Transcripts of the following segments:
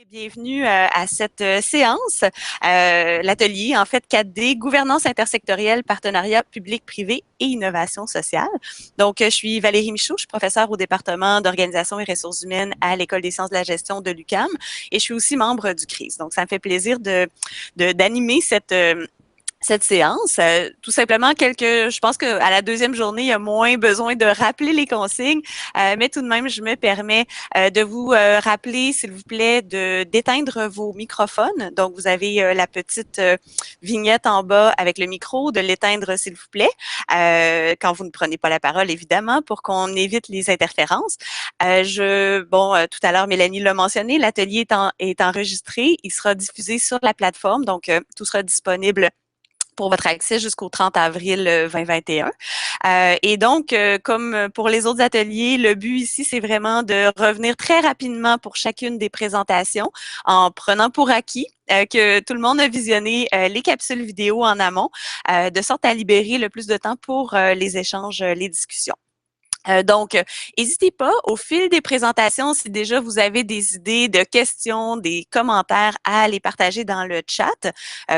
Bienvenue à cette séance, l'atelier en fait 4D, gouvernance intersectorielle, partenariat public-privé et innovation sociale. Donc, je suis Valérie Michaud, je suis professeure au département d'organisation et ressources humaines à l'École des sciences de la gestion de l'UQAM et je suis aussi membre du CRIS. Donc, ça me fait plaisir d'animer cette séance. Tout simplement, je pense qu'à la deuxième journée, il y a moins besoin de rappeler les consignes, mais tout de même, je me permets de vous rappeler, s'il vous plaît, d'éteindre vos microphones. Donc, vous avez la petite vignette en bas avec le micro, de l'éteindre, s'il vous plaît, quand vous ne prenez pas la parole, évidemment, pour qu'on évite les interférences. Tout à l'heure, Mélanie l'a mentionné, l'atelier est enregistré. Il sera diffusé sur la plateforme, donc tout sera disponible pour votre accès jusqu'au 30 avril 2021. Et donc, comme pour les autres ateliers, le but ici, c'est vraiment de revenir très rapidement pour chacune des présentations en prenant pour acquis que tout le monde a visionné les capsules vidéo en amont, de sorte à libérer le plus de temps pour les échanges, les discussions. Donc, n'hésitez pas, au fil des présentations, si déjà vous avez des idées de questions, des commentaires, à les partager dans le chat.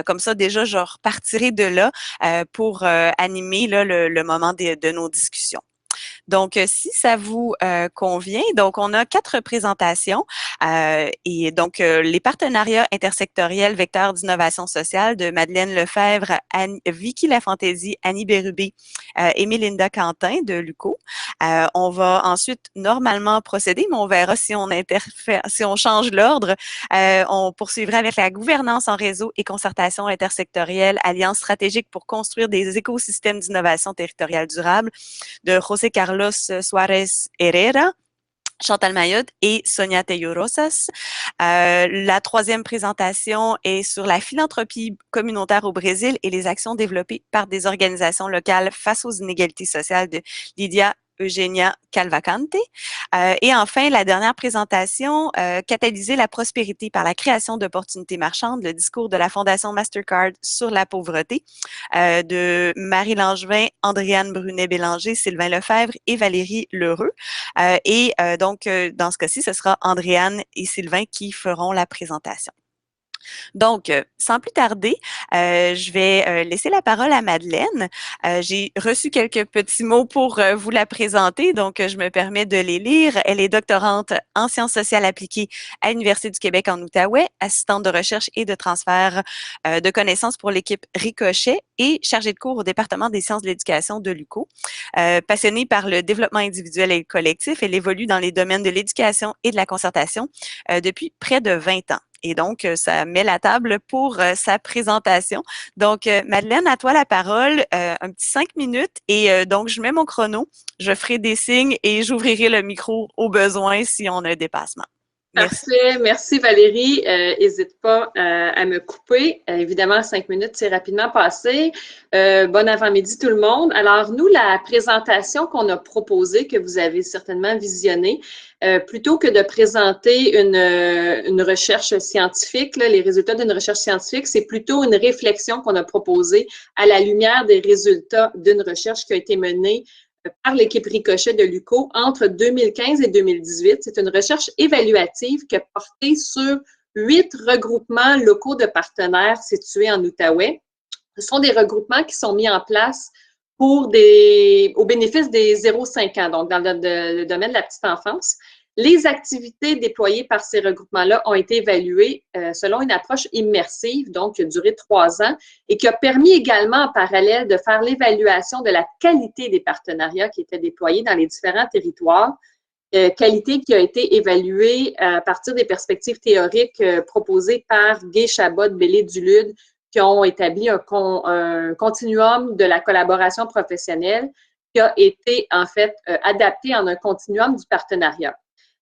Comme ça, déjà, je repartirai de là pour animer là, le moment de nos discussions. Donc, si ça vous convient, donc on a 4 présentations et donc les partenariats intersectoriels vecteurs d'innovation sociale de Madeleine Lefebvre, Vicky Lafantaisie, Annie Bérubé et Mélinda Quentin de l'UQO. On va ensuite normalement procéder, mais on verra si on interfère, si on change l'ordre. On poursuivra avec la gouvernance en réseau et concertation intersectorielle, alliance stratégique pour construire des écosystèmes d'innovation territoriale durable de José Carlos Suárez Herrera, Chantal Mayotte et Sonia Tello Rosas. La troisième présentation est sur la philanthropie communautaire au Brésil et les actions développées par des organisations locales face aux inégalités sociales de Lydia Eugenia Calvacante. Et enfin, la dernière présentation, catalyser la prospérité par la création d'opportunités marchandes, le discours de la Fondation Mastercard sur la pauvreté, de Marie Langevin, Andréane Brunet-Bélanger, Sylvain Lefebvre et Valérie Lheureux. Donc, dans ce cas-ci, ce sera Andréane et Sylvain qui feront la présentation. Donc, sans plus tarder, je vais laisser la parole à Madeleine. J'ai reçu quelques petits mots pour vous la présenter, donc je me permets de les lire. Elle est doctorante en sciences sociales appliquées à l'Université du Québec en Outaouais, assistante de recherche et de transfert de connaissances pour l'équipe Ricochet et chargée de cours au département des sciences de l'éducation de l'UQO. Passionnée par le développement individuel et collectif, elle évolue dans les domaines de l'éducation et de la concertation depuis près de 20 ans. Et donc, ça met la table pour sa présentation. Donc, Madeleine, à toi la parole, un petit 5 minutes. Et donc, je mets mon chrono, je ferai des signes et j'ouvrirai le micro au besoin si on a un dépassement. Merci. Parfait. Merci Valérie. N'hésite pas à me couper. Évidemment, 5 minutes, c'est rapidement passé. Bon avant-midi tout le monde. Alors, nous, la présentation qu'on a proposée, que vous avez certainement visionnée, plutôt que de présenter une recherche scientifique, là, les résultats d'une recherche scientifique, c'est plutôt une réflexion qu'on a proposée à la lumière des résultats d'une recherche qui a été menée par l'équipe Ricochet de l'UQO entre 2015 et 2018. C'est une recherche évaluative qui a porté sur 8 regroupements locaux de partenaires situés en Outaouais. Ce sont des regroupements qui sont mis en place au bénéfice des 0-5 ans, donc dans le domaine de la petite enfance. Les activités déployées par ces regroupements-là ont été évaluées selon une approche immersive, donc qui a duré 3 ans, et qui a permis également en parallèle de faire l'évaluation de la qualité des partenariats qui étaient déployés dans les différents territoires, qualité qui a été évaluée à partir des perspectives théoriques proposées par Gay, Chabot, Bellé-Dulude, qui ont établi un continuum de la collaboration professionnelle qui a été en fait adapté en un continuum du partenariat.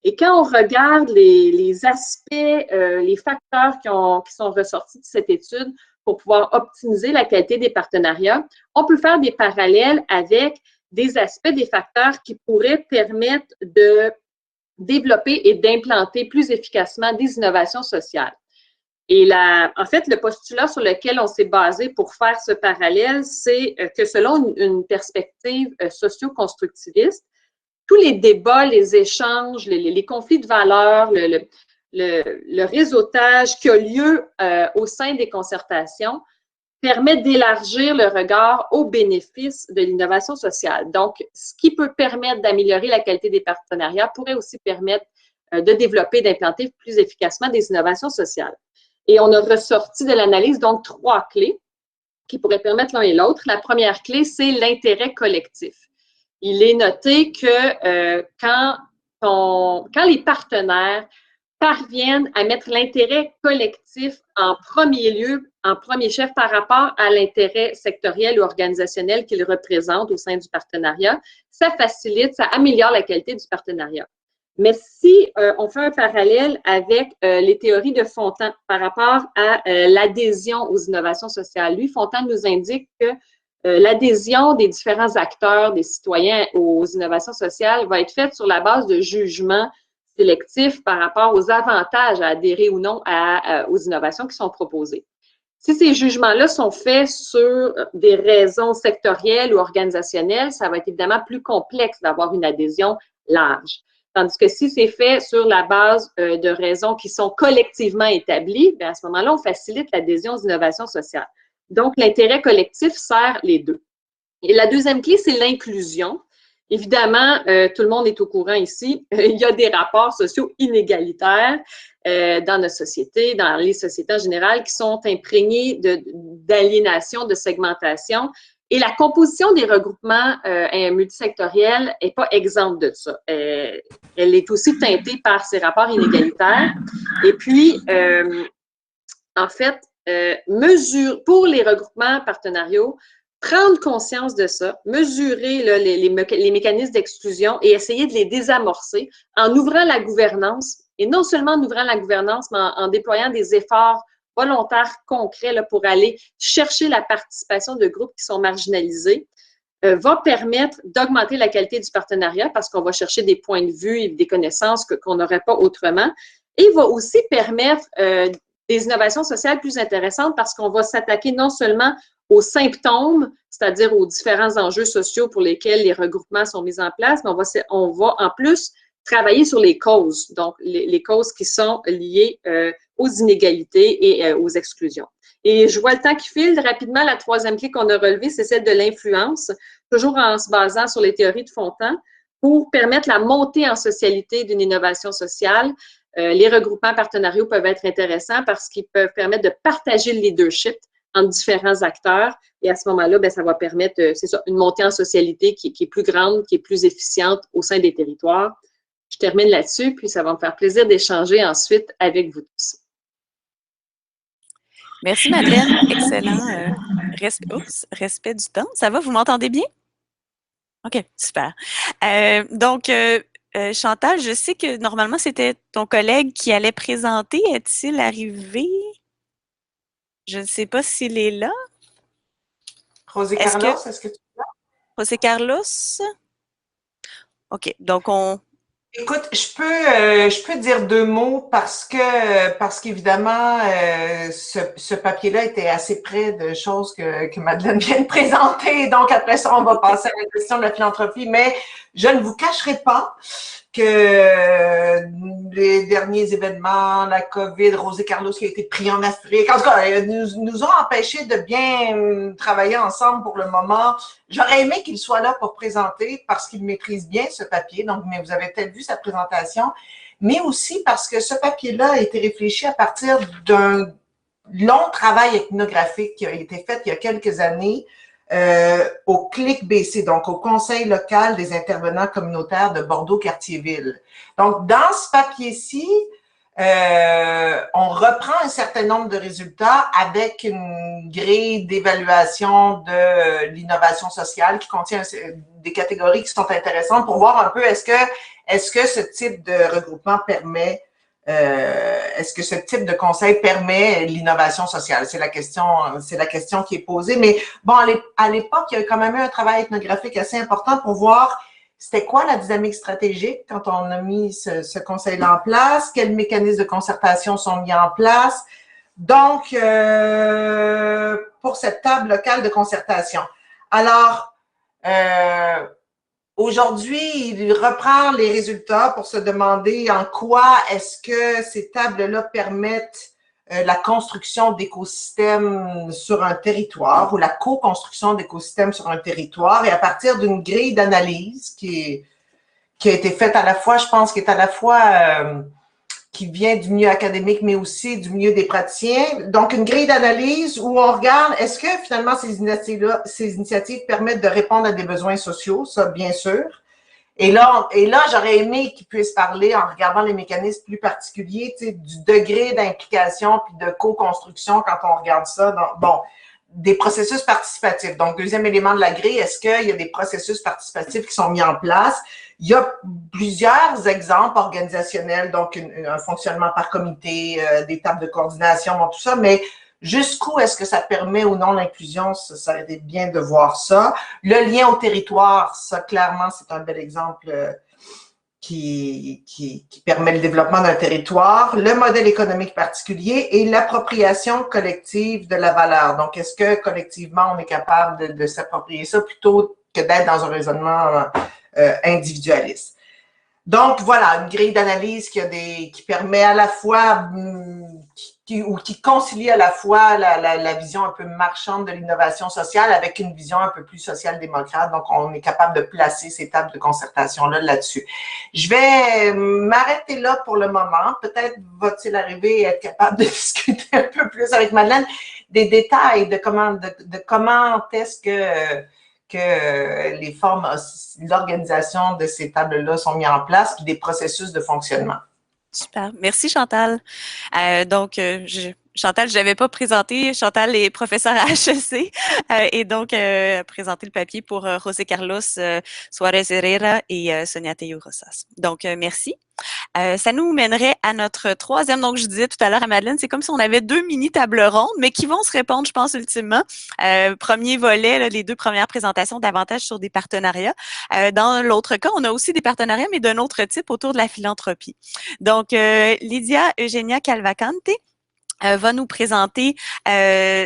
Et quand on regarde les aspects, les facteurs qui sont ressortis de cette étude pour pouvoir optimiser la qualité des partenariats, on peut faire des parallèles avec des aspects, des facteurs qui pourraient permettre de développer et d'implanter plus efficacement des innovations sociales. Et en fait, le postulat sur lequel on s'est basé pour faire ce parallèle, c'est que selon une perspective socio-constructiviste, tous les débats, les échanges, les conflits de valeurs, le réseautage qui a lieu au sein des concertations permet d'élargir le regard aux bénéfices de l'innovation sociale. Donc, ce qui peut permettre d'améliorer la qualité des partenariats pourrait aussi permettre de développer, d'implanter plus efficacement des innovations sociales. Et on a ressorti de l'analyse, donc, 3 clés qui pourraient permettre l'un et l'autre. La première clé, c'est l'intérêt collectif. Il est noté que quand les partenaires parviennent à mettre l'intérêt collectif en premier lieu, en premier chef par rapport à l'intérêt sectoriel ou organisationnel qu'ils représentent au sein du partenariat, ça facilite, ça améliore la qualité du partenariat. Mais si on fait un parallèle avec les théories de Fontan par rapport à l'adhésion aux innovations sociales, lui, Fontan nous indique que l'adhésion des différents acteurs, des citoyens aux innovations sociales va être faite sur la base de jugements sélectifs par rapport aux avantages à adhérer ou non aux innovations qui sont proposées. Si ces jugements-là sont faits sur des raisons sectorielles ou organisationnelles, ça va être évidemment plus complexe d'avoir une adhésion large. Tandis que si c'est fait sur la base de raisons qui sont collectivement établies, bien à ce moment-là, on facilite l'adhésion aux innovations sociales. Donc, l'intérêt collectif sert les deux. Et la deuxième clé, c'est l'inclusion. Évidemment, tout le monde est au courant ici, il y a des rapports sociaux inégalitaires dans notre société, dans les sociétés en général, qui sont imprégnés d'aliénation, de segmentation. Et la composition des regroupements multisectoriels n'est pas exempte de ça. Elle est aussi teintée par ces rapports inégalitaires. Et puis, en fait, pour les regroupements partenariaux, prendre conscience de ça, mesurer là, les mécanismes d'exclusion et essayer de les désamorcer en ouvrant la gouvernance, et non seulement en ouvrant la gouvernance, mais en déployant des efforts volontaires concrets là, pour aller chercher la participation de groupes qui sont marginalisés, va permettre d'augmenter la qualité du partenariat parce qu'on va chercher des points de vue et des connaissances qu'on n'aurait pas autrement, et va aussi permettre des innovations sociales plus intéressantes parce qu'on va s'attaquer non seulement aux symptômes, c'est-à-dire aux différents enjeux sociaux pour lesquels les regroupements sont mis en place, mais on va en plus travailler sur les causes, donc les causes qui sont liées aux inégalités et aux exclusions. Et je vois le temps qui file. Rapidement, la troisième clé qu'on a relevée, c'est celle de l'influence, toujours en se basant sur les théories de Fontan, pour permettre la montée en socialité d'une innovation sociale. Les regroupements partenariaux peuvent être intéressants parce qu'ils peuvent permettre de partager le leadership entre différents acteurs. Et à ce moment-là, bien, ça va permettre, c'est ça, une montée en socialité qui est plus grande, qui est plus efficiente au sein des territoires. Je termine là-dessus, puis ça va me faire plaisir d'échanger ensuite avec vous tous. Merci, Madeleine. Excellent. Respect du temps. Ça va? Vous m'entendez bien? OK, super. Donc, Chantal, je sais que normalement, c'était ton collègue qui allait présenter. Est-il arrivé? Je ne sais pas s'il est là. José Carlos, est-ce que tu es là? José Carlos? OK, donc on... Écoute, je peux dire 2 mots parce qu'évidemment, ce papier-là était assez près de choses que Madeleine vient de présenter. Donc, après ça, on va passer à la question de la philanthropie. Mais je ne vous cacherai pas que les derniers événements, la COVID, José Carlos qui a été pris en Afrique, en tout cas, nous ont empêchés de bien travailler ensemble pour le moment. J'aurais aimé qu'il soit là pour présenter parce qu'il maîtrise bien ce papier, donc, mais vous avez peut-être vu sa présentation, mais aussi parce que ce papier-là a été réfléchi à partir d'un long travail ethnographique qui a été fait il y a quelques années au CLIC-BC, donc au Conseil local des intervenants communautaires de Bordeaux-Quartier-Ville. Donc, dans ce papier-ci, on reprend un certain nombre de résultats avec une grille d'évaluation de l'innovation sociale qui contient des catégories qui sont intéressantes pour voir un peu est-ce que ce type de regroupement permet est-ce que ce type de conseil permet l'innovation sociale? C'est la question qui est posée. Mais bon, à l'époque, il y a quand même eu un travail ethnographique assez important pour voir c'était quoi la dynamique stratégique quand on a mis ce conseil-là en place, quels mécanismes de concertation sont mis en place. Donc, pour cette table locale de concertation. Alors, aujourd'hui, il reprend les résultats pour se demander en quoi est-ce que ces tables-là permettent la construction d'écosystèmes sur un territoire ou la co-construction d'écosystèmes sur un territoire, et à partir d'une grille d'analyse qui a été faite à la fois, je pense, qui est à la fois qui vient du milieu académique, mais aussi du milieu des praticiens. Donc, une grille d'analyse où on regarde, est-ce que finalement ces initiatives permettent de répondre à des besoins sociaux, ça, bien sûr. Et là j'aurais aimé qu'ils puissent parler, en regardant les mécanismes plus particuliers, tu sais, du degré d'implication puis de co-construction quand on regarde ça. Bon, des processus participatifs. Donc, deuxième élément de la grille, est-ce qu'il y a des processus participatifs qui sont mis en place? Il y a plusieurs exemples organisationnels, donc un fonctionnement par comité, des tables de coordination, bon, tout ça, mais jusqu'où est-ce que ça permet ou non l'inclusion? Ça aurait été bien de voir ça. Le lien au territoire, ça, clairement, c'est un bel exemple qui permet le développement d'un territoire. Le modèle économique particulier et l'appropriation collective de la valeur. Donc, est-ce que collectivement, on est capable de s'approprier ça plutôt que d'être dans un raisonnement individualiste? Donc, voilà, une grille d'analyse qui permet à la fois, qui concilie à la fois la vision un peu marchande de l'innovation sociale avec une vision un peu plus social-démocrate. Donc, on est capable de placer ces tables de concertation-là là-dessus. Je vais m'arrêter là pour le moment. Peut-être va-t-il arriver à être capable de discuter un peu plus avec Madeleine des détails de comment est-ce que les formes, l'organisation de ces tables-là sont mises en place, puis des processus de fonctionnement. Super. Merci, Chantal. Chantal, je n'avais pas présenté. Chantal est professeure à HEC et donc présenté le papier pour José Carlos Suárez Herrera et Sonia Tello Rosas. Donc, merci. Ça nous mènerait à notre troisième. Donc, je disais tout à l'heure à Madeleine, c'est comme si on avait 2 mini tables rondes, mais qui vont se répondre, je pense, ultimement. Premier volet, là, les 2 premières présentations davantage sur des partenariats. Dans l'autre cas, on a aussi des partenariats, mais d'un autre type autour de la philanthropie. Donc, Lydia Eugenia Calvacante va nous présenter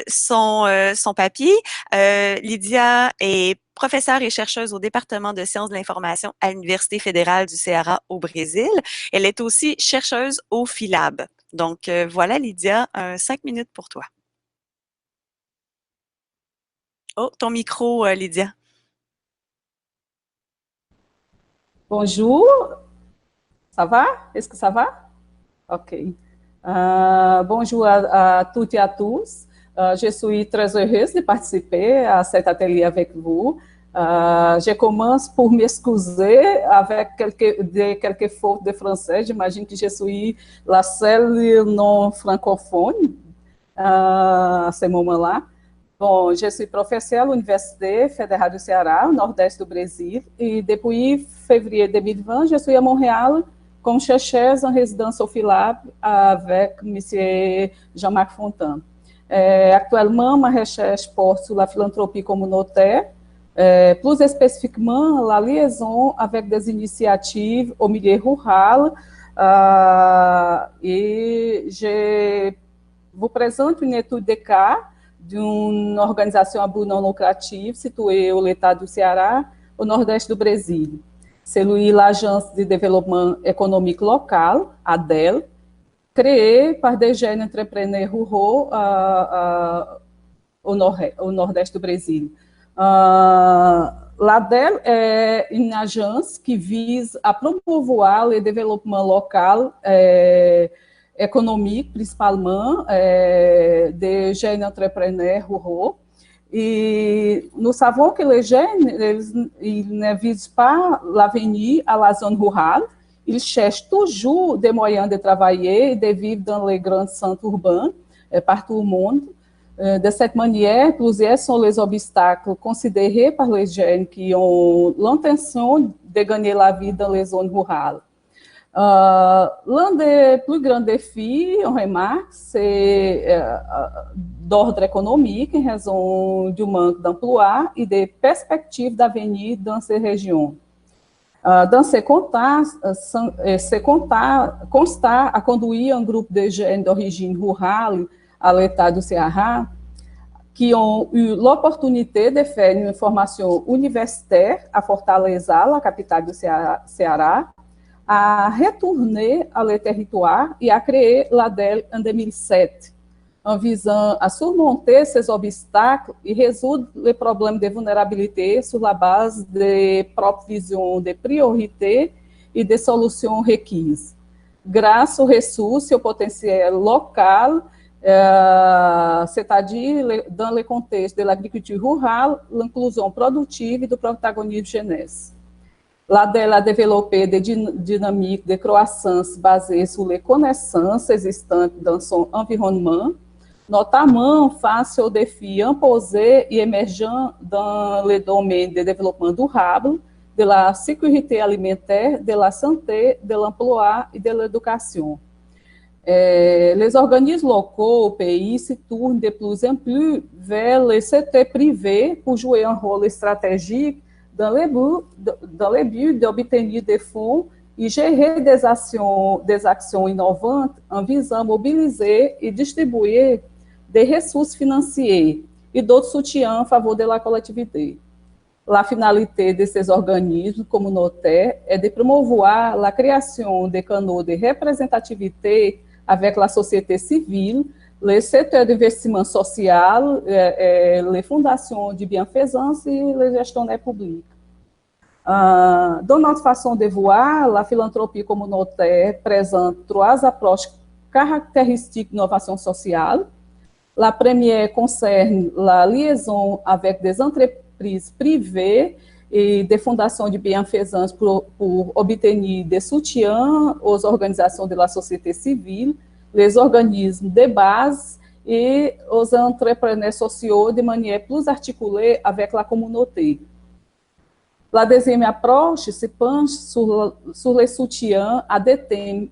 son papier. Lydia est professeure et chercheuse au département de sciences de l'information à l'Université fédérale du Ceará au Brésil. Elle est aussi chercheuse au Philab. Donc, voilà, Lydia, 5 minutes pour toi. Oh, ton micro, Lydia. Bonjour, ça va? Est-ce que ça va? Ok. Bonjour à toutes et à tous. Je suis très heureuse de participer à cet atelier avec vous. Je commence pour m'excuser avec quelques fautes de français. J'imagine que je suis la seule non francophone à ce moment-là. Bom, je suis professeur à l'Université fédérale du Ceará, au nordeste do Brasil, et depuis février 2020, je suis à Montréal comme chercheuse en résidence au Philab avec M. Jean-Marc Fontaine. Actuellement, ma recherche porte sur la philanthropie communautaire, plus spécifiquement la liaison avec des initiatives au milieu rural, et je vous présente une étude de cas d'une organisation à but non lucratif située au l'État du Ceará, au nordeste do Brasil. Celui l'Agence de Développement Économique Local, ADEL, créée par des jeunes entrepreneurs ruraux au nordeste do Brasil. L'ADEL est une agence qui vise à promouvoir le développement local économique, principalement, des jeunes entrepreneurs ruraux. Et nous savons que les jeunes, ils ne visent pas l'avenir à la zone rurale, ils cherchent toujours des moyens de travailler et de vivre dans les grands centres urbains, partout au monde. De cette manière, plusieurs sont les obstacles considérés par les jeunes qui ont l'intention de gagner la vie dans les zones rurales. L'un des plus grands défis, on remarque, c'est d'ordre économique, em raison du manque d'emploi et des perspectives d'avenir dans ces régions. Dans ce constat a conduit un groupe de jeunes d'origine rurale à l'État do Ceará qui ont eu l'opportunité de faire une formation universitaire à Fortaleza, la capitale do Ceará, à retourner à le territoire et à créer l'ADEL en 2007, en visant à surmonter ces obstacles et résoudre les problèmes de vulnérabilité sur la base des propres visions de priorité et de solutions requises. Grâce aux ressources et au potentiel local, c'est-à-dire dans le contexte de l'agriculture rurale, l'inclusion productive et du protagonisme jeunesse. L'ADEL a développé des dynamiques de croissance basées sur les connaissances existantes dans son environnement, notamment face aux défis imposés et émergents dans le domaine du développement durable, de la sécurité alimentaire, de la santé, de l'emploi et de l'éducation. Les organismes locaux au pays se tournent de plus en plus vers le secteur privé pour jouer un rôle stratégique dans le but d'obtenir des fonds e gérer des actions innovantes en visant à mobiliser e distribuir des ressources financières e d'autres soutiens en favor de la collectivité. La finalité de ces organismes communautaires est de promouvoir la création de canaux de représentativité avec la société civile, le secteur d'investissement social, les fondations de bienfaisance et les gestionnaires publics. Dans notre façon de voir, la philanthropie communautaire présente trois approches caractéristiques d'innovation sociale. La première concerne la liaison avec des entreprises privées et des fondations de bienfaisance pour obtenir des soutiens aux organisations de la société civile, les organismes de base et aux entrepreneurs sociaux de manière plus articulée avec la communauté. La deuxième approche se penche sur les soutiens à des thèmes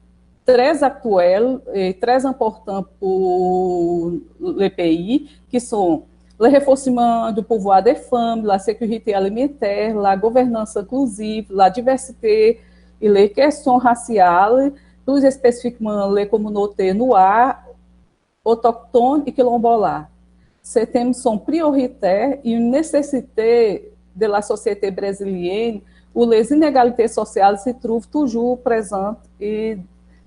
très actuels et très importants pour le pays, qui sont le renforcement du pouvoir des femmes, la sécurité alimentaire, la gouvernance inclusive, la diversité et les questions raciales, plus spécifiquement les communautés noires, autochtones et quilombolas. Ces thèmes sont prioritaires et une nécessité de la société brésilienne où les inégalités sociales se trouvent toujours présentes et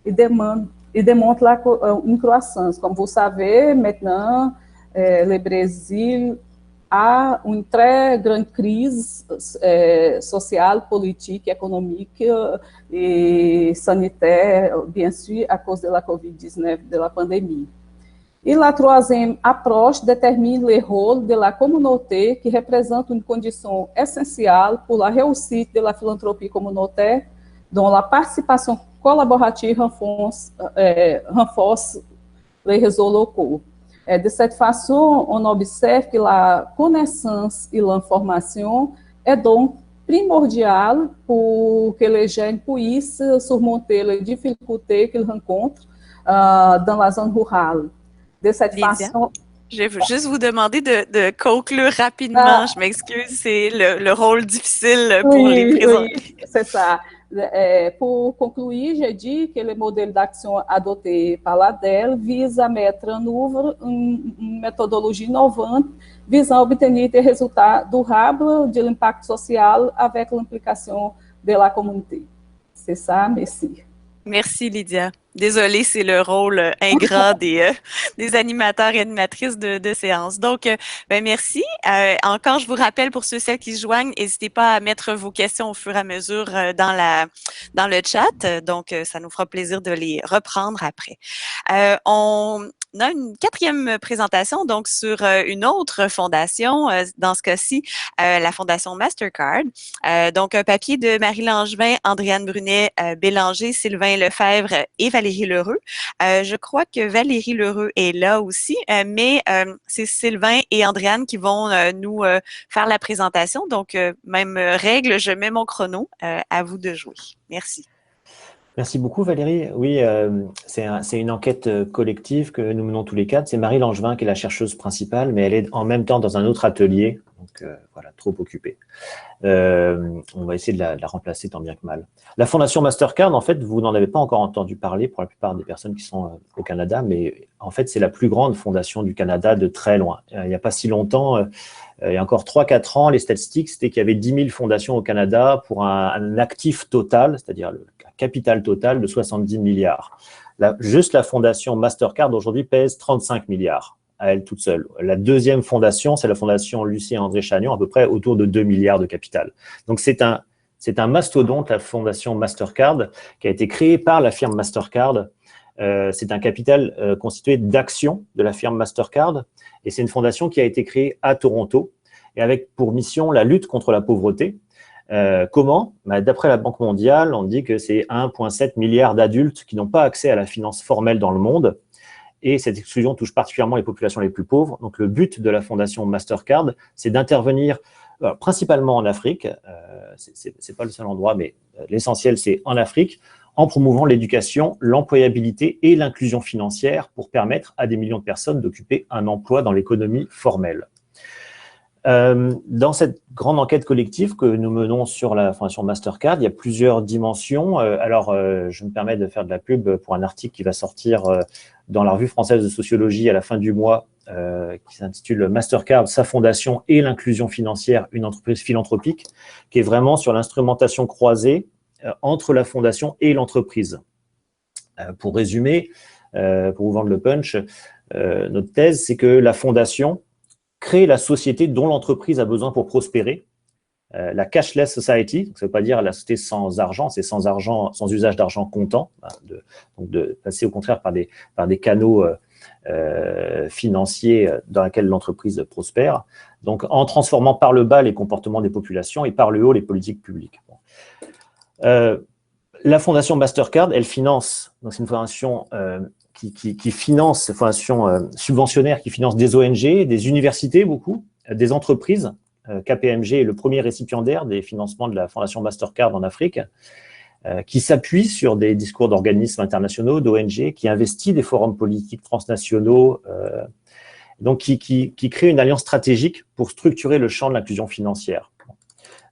démontrent une croissance. Comme vous savez, maintenant, le Brésil a une très grande crise sociale, politique, économique et sanitaire, bien sûr, à cause de la Covid-19, de la pandémie. E la troisième approche détermine le rôle de la communauté qui représente une condition essentielle pour la réussite de la philanthropie communautaire dont la participation collaborative renforce les réseaux locaux. De cette façon, on observe que la connaissance et l'information est donc primordiale pour que les jeunes puissent surmonter les difficultés qu'ils rencontrent dans la zone rurale. De cette façon... Je vais juste vous demander de conclure rapidement. Je m'excuse, c'est le rôle difficile pour les présents. Oui, c'est ça. Pour concluir, je dis que le modèle d'action adopté par l'ADEL vise à mettre en œuvre une méthodologie innovante visant à obtenir des résultats durables de l'impact social avec l'implication de la communauté. C'est ça, merci. Merci, Lydia. Désolée, c'est le rôle ingrat des animateurs et animatrices de séance. Donc, merci. Encore, je vous rappelle pour celles qui se joignent, n'hésitez pas à mettre vos questions au fur et à mesure dans le chat. Donc, ça nous fera plaisir de les reprendre après. On a une quatrième présentation, donc sur une autre fondation, dans ce cas-ci, la fondation Mastercard. Donc, un papier de Marie Langevin, Andréane Brunet, Bélanger, Sylvain Lefebvre et Valérie Lheureux. Je crois que Valérie Lheureux est là aussi, mais c'est Sylvain et Andréane qui vont nous faire la présentation. Donc, même règle, je mets mon chrono. À vous de jouer. Merci. Merci beaucoup Valérie. Oui, c'est une enquête collective que nous menons tous les quatre. C'est Marie Langevin qui est la chercheuse principale, mais elle est en même temps dans un autre atelier, donc voilà, trop occupée. On va essayer de la remplacer tant bien que mal. La Fondation Mastercard, en fait, vous n'en avez pas encore entendu parler pour la plupart des personnes qui sont au Canada, mais en fait, c'est la plus grande fondation du Canada de très loin. Il n'y a pas si longtemps, il y a encore 3-4 ans, les statistiques, c'était qu'il y avait 10 000 fondations au Canada pour un actif total, c'est-à-dire le capital total de 70 milliards. Juste la fondation Mastercard aujourd'hui pèse 35 milliards à elle toute seule. La deuxième fondation, c'est la fondation Lucie et André Chagnon, à peu près autour de 2 milliards de capital. Donc c'est un mastodonte, la fondation Mastercard, qui a été créée par la firme Mastercard. C'est un capital constitué d'actions de la firme Mastercard, et c'est une fondation qui a été créée à Toronto, et avec pour mission la lutte contre la pauvreté. Comment? D'après la Banque mondiale, on dit que c'est 1,7 milliard d'adultes qui n'ont pas accès à la finance formelle dans le monde, et cette exclusion touche particulièrement les populations les plus pauvres. Donc le but de la fondation Mastercard, c'est d'intervenir principalement en Afrique, c'est pas le seul endroit, mais l'essentiel c'est en Afrique, en promouvant l'éducation, l'employabilité et l'inclusion financière pour permettre à des millions de personnes d'occuper un emploi dans l'économie formelle. Dans cette grande enquête collective que nous menons sur la fondation Mastercard, il y a plusieurs dimensions. Je me permets de faire de la pub pour un article qui va sortir dans la revue française de sociologie à la fin du mois, qui s'intitule Mastercard, sa fondation et l'inclusion financière, une entreprise philanthropique, qui est vraiment sur l'instrumentation croisée entre la fondation et l'entreprise. Pour résumer, pour vous vendre le punch, notre thèse, c'est que la fondation crée la société dont l'entreprise a besoin pour prospérer, la cashless society, donc ça ne veut pas dire la société sans argent, c'est sans argent, sans usage d'argent comptant, donc de passer au contraire par des canaux financiers dans lesquels l'entreprise prospère, donc en transformant par le bas les comportements des populations et par le haut les politiques publiques. La fondation Mastercard, elle finance, donc c'est une fondation qui finance, une fondation subventionnaire qui finance des ONG, des universités beaucoup, des entreprises. KPMG est le premier récipiendaire des financements de la fondation Mastercard en Afrique, qui s'appuie sur des discours d'organismes internationaux, d'ONG, qui investit des forums politiques transnationaux, donc qui crée une alliance stratégique pour structurer le champ de l'inclusion financière.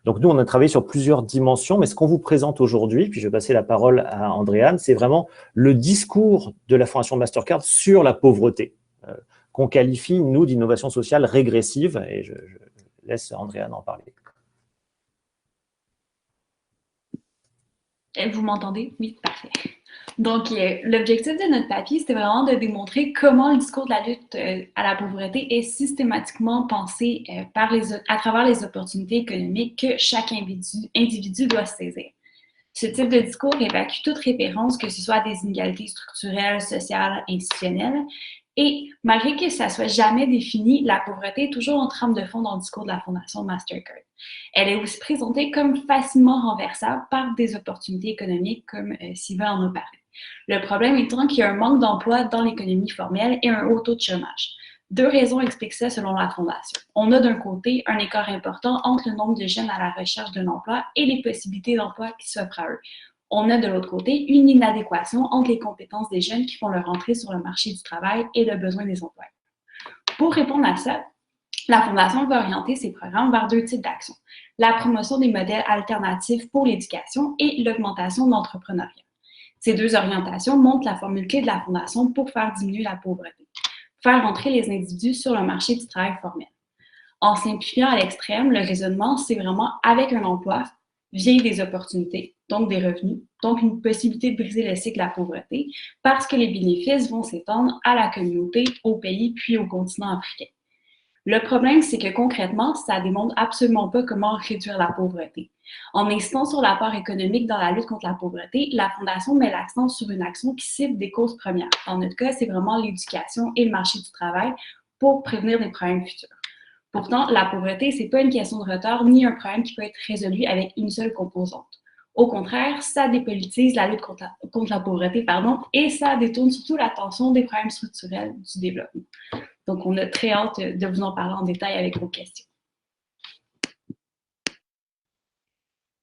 Donc nous, on a travaillé sur plusieurs dimensions, mais ce qu'on vous présente aujourd'hui, puis je vais passer la parole à Andréane, c'est vraiment le discours de la fondation Mastercard sur la pauvreté, qu'on qualifie, nous, d'innovation sociale régressive, et je laisse Andréane en parler. Vous m'entendez? Oui, parfait. Donc, l'objectif de notre papier, c'était vraiment de démontrer comment le discours de la lutte à la pauvreté est systématiquement pensé à travers les opportunités économiques que chaque individu doit saisir. Ce type de discours évacue toute référence, que ce soit à des inégalités structurelles, sociales, institutionnelles, et malgré que ça soit jamais défini, la pauvreté est toujours en trame de fond dans le discours de la Fondation Mastercard. Elle est aussi présentée comme facilement renversable par des opportunités économiques comme Siva en a parlé. Le problème étant qu'il y a un manque d'emploi dans l'économie formelle et un haut taux de chômage. Deux raisons expliquent ça selon la Fondation. On a d'un côté un écart important entre le nombre de jeunes à la recherche d'un emploi et les possibilités d'emploi qui s'offrent à eux. On a de l'autre côté une inadéquation entre les compétences des jeunes qui font leur entrée sur le marché du travail et le besoin des employeurs. Pour répondre à ça, la Fondation va orienter ses programmes vers deux types d'actions. La promotion des modèles alternatifs pour l'éducation et l'augmentation de l'entrepreneuriat. Ces deux orientations montrent la formule clé de la Fondation pour faire diminuer la pauvreté. Faire entrer les individus sur le marché du travail formel. En simplifiant à l'extrême, le raisonnement, c'est vraiment avec un emploi, vient des opportunités, donc des revenus, donc une possibilité de briser le cycle de la pauvreté, parce que les bénéfices vont s'étendre à la communauté, au pays, puis au continent africain. Le problème, c'est que concrètement, ça ne démontre absolument pas comment réduire la pauvreté. En insistant sur l'apport économique dans la lutte contre la pauvreté, la Fondation met l'accent sur une action qui cible des causes premières. Dans notre cas, c'est vraiment l'éducation et le marché du travail pour prévenir des problèmes futurs. Pourtant, la pauvreté, ce n'est pas une question de retard ni un problème qui peut être résolu avec une seule composante. Au contraire, ça dépolitise la lutte contre la pauvreté, et ça détourne surtout l'attention des problèmes structurels du développement. Donc, on a très hâte de vous en parler en détail avec vos questions.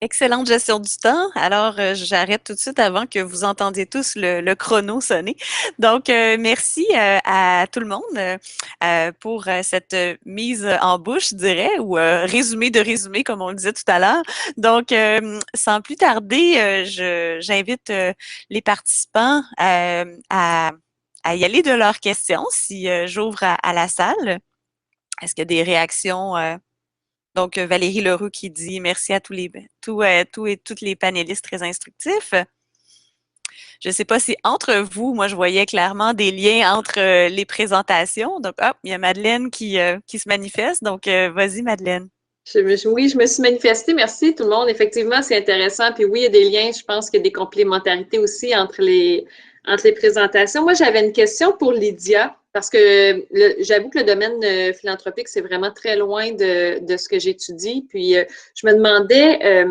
Excellente gestion du temps. Alors, j'arrête tout de suite avant que vous entendiez tous le chrono sonner. Donc, merci à tout le monde pour cette mise en bouche, je dirais, ou résumé de résumé, comme on le disait tout à l'heure. Donc, sans plus tarder, j'invite les participants à y aller de leurs questions si j'ouvre à la salle. Est-ce qu'il y a des réactions? Donc, Valérie Leroux qui dit merci à tous et toutes les panélistes très instructifs. Je ne sais pas si entre vous, moi, je voyais clairement des liens entre les présentations. Donc, hop, il y a Madeleine qui se manifeste. Donc, vas-y, Madeleine. Oui, je me suis manifestée. Merci tout le monde. Effectivement, c'est intéressant. Puis oui, il y a des liens. Je pense qu'il y a des complémentarités aussi entre les présentations. Moi, j'avais une question pour Lydia, parce que j'avoue que le domaine philanthropique, c'est vraiment très loin de ce que j'étudie. Puis, je me demandais,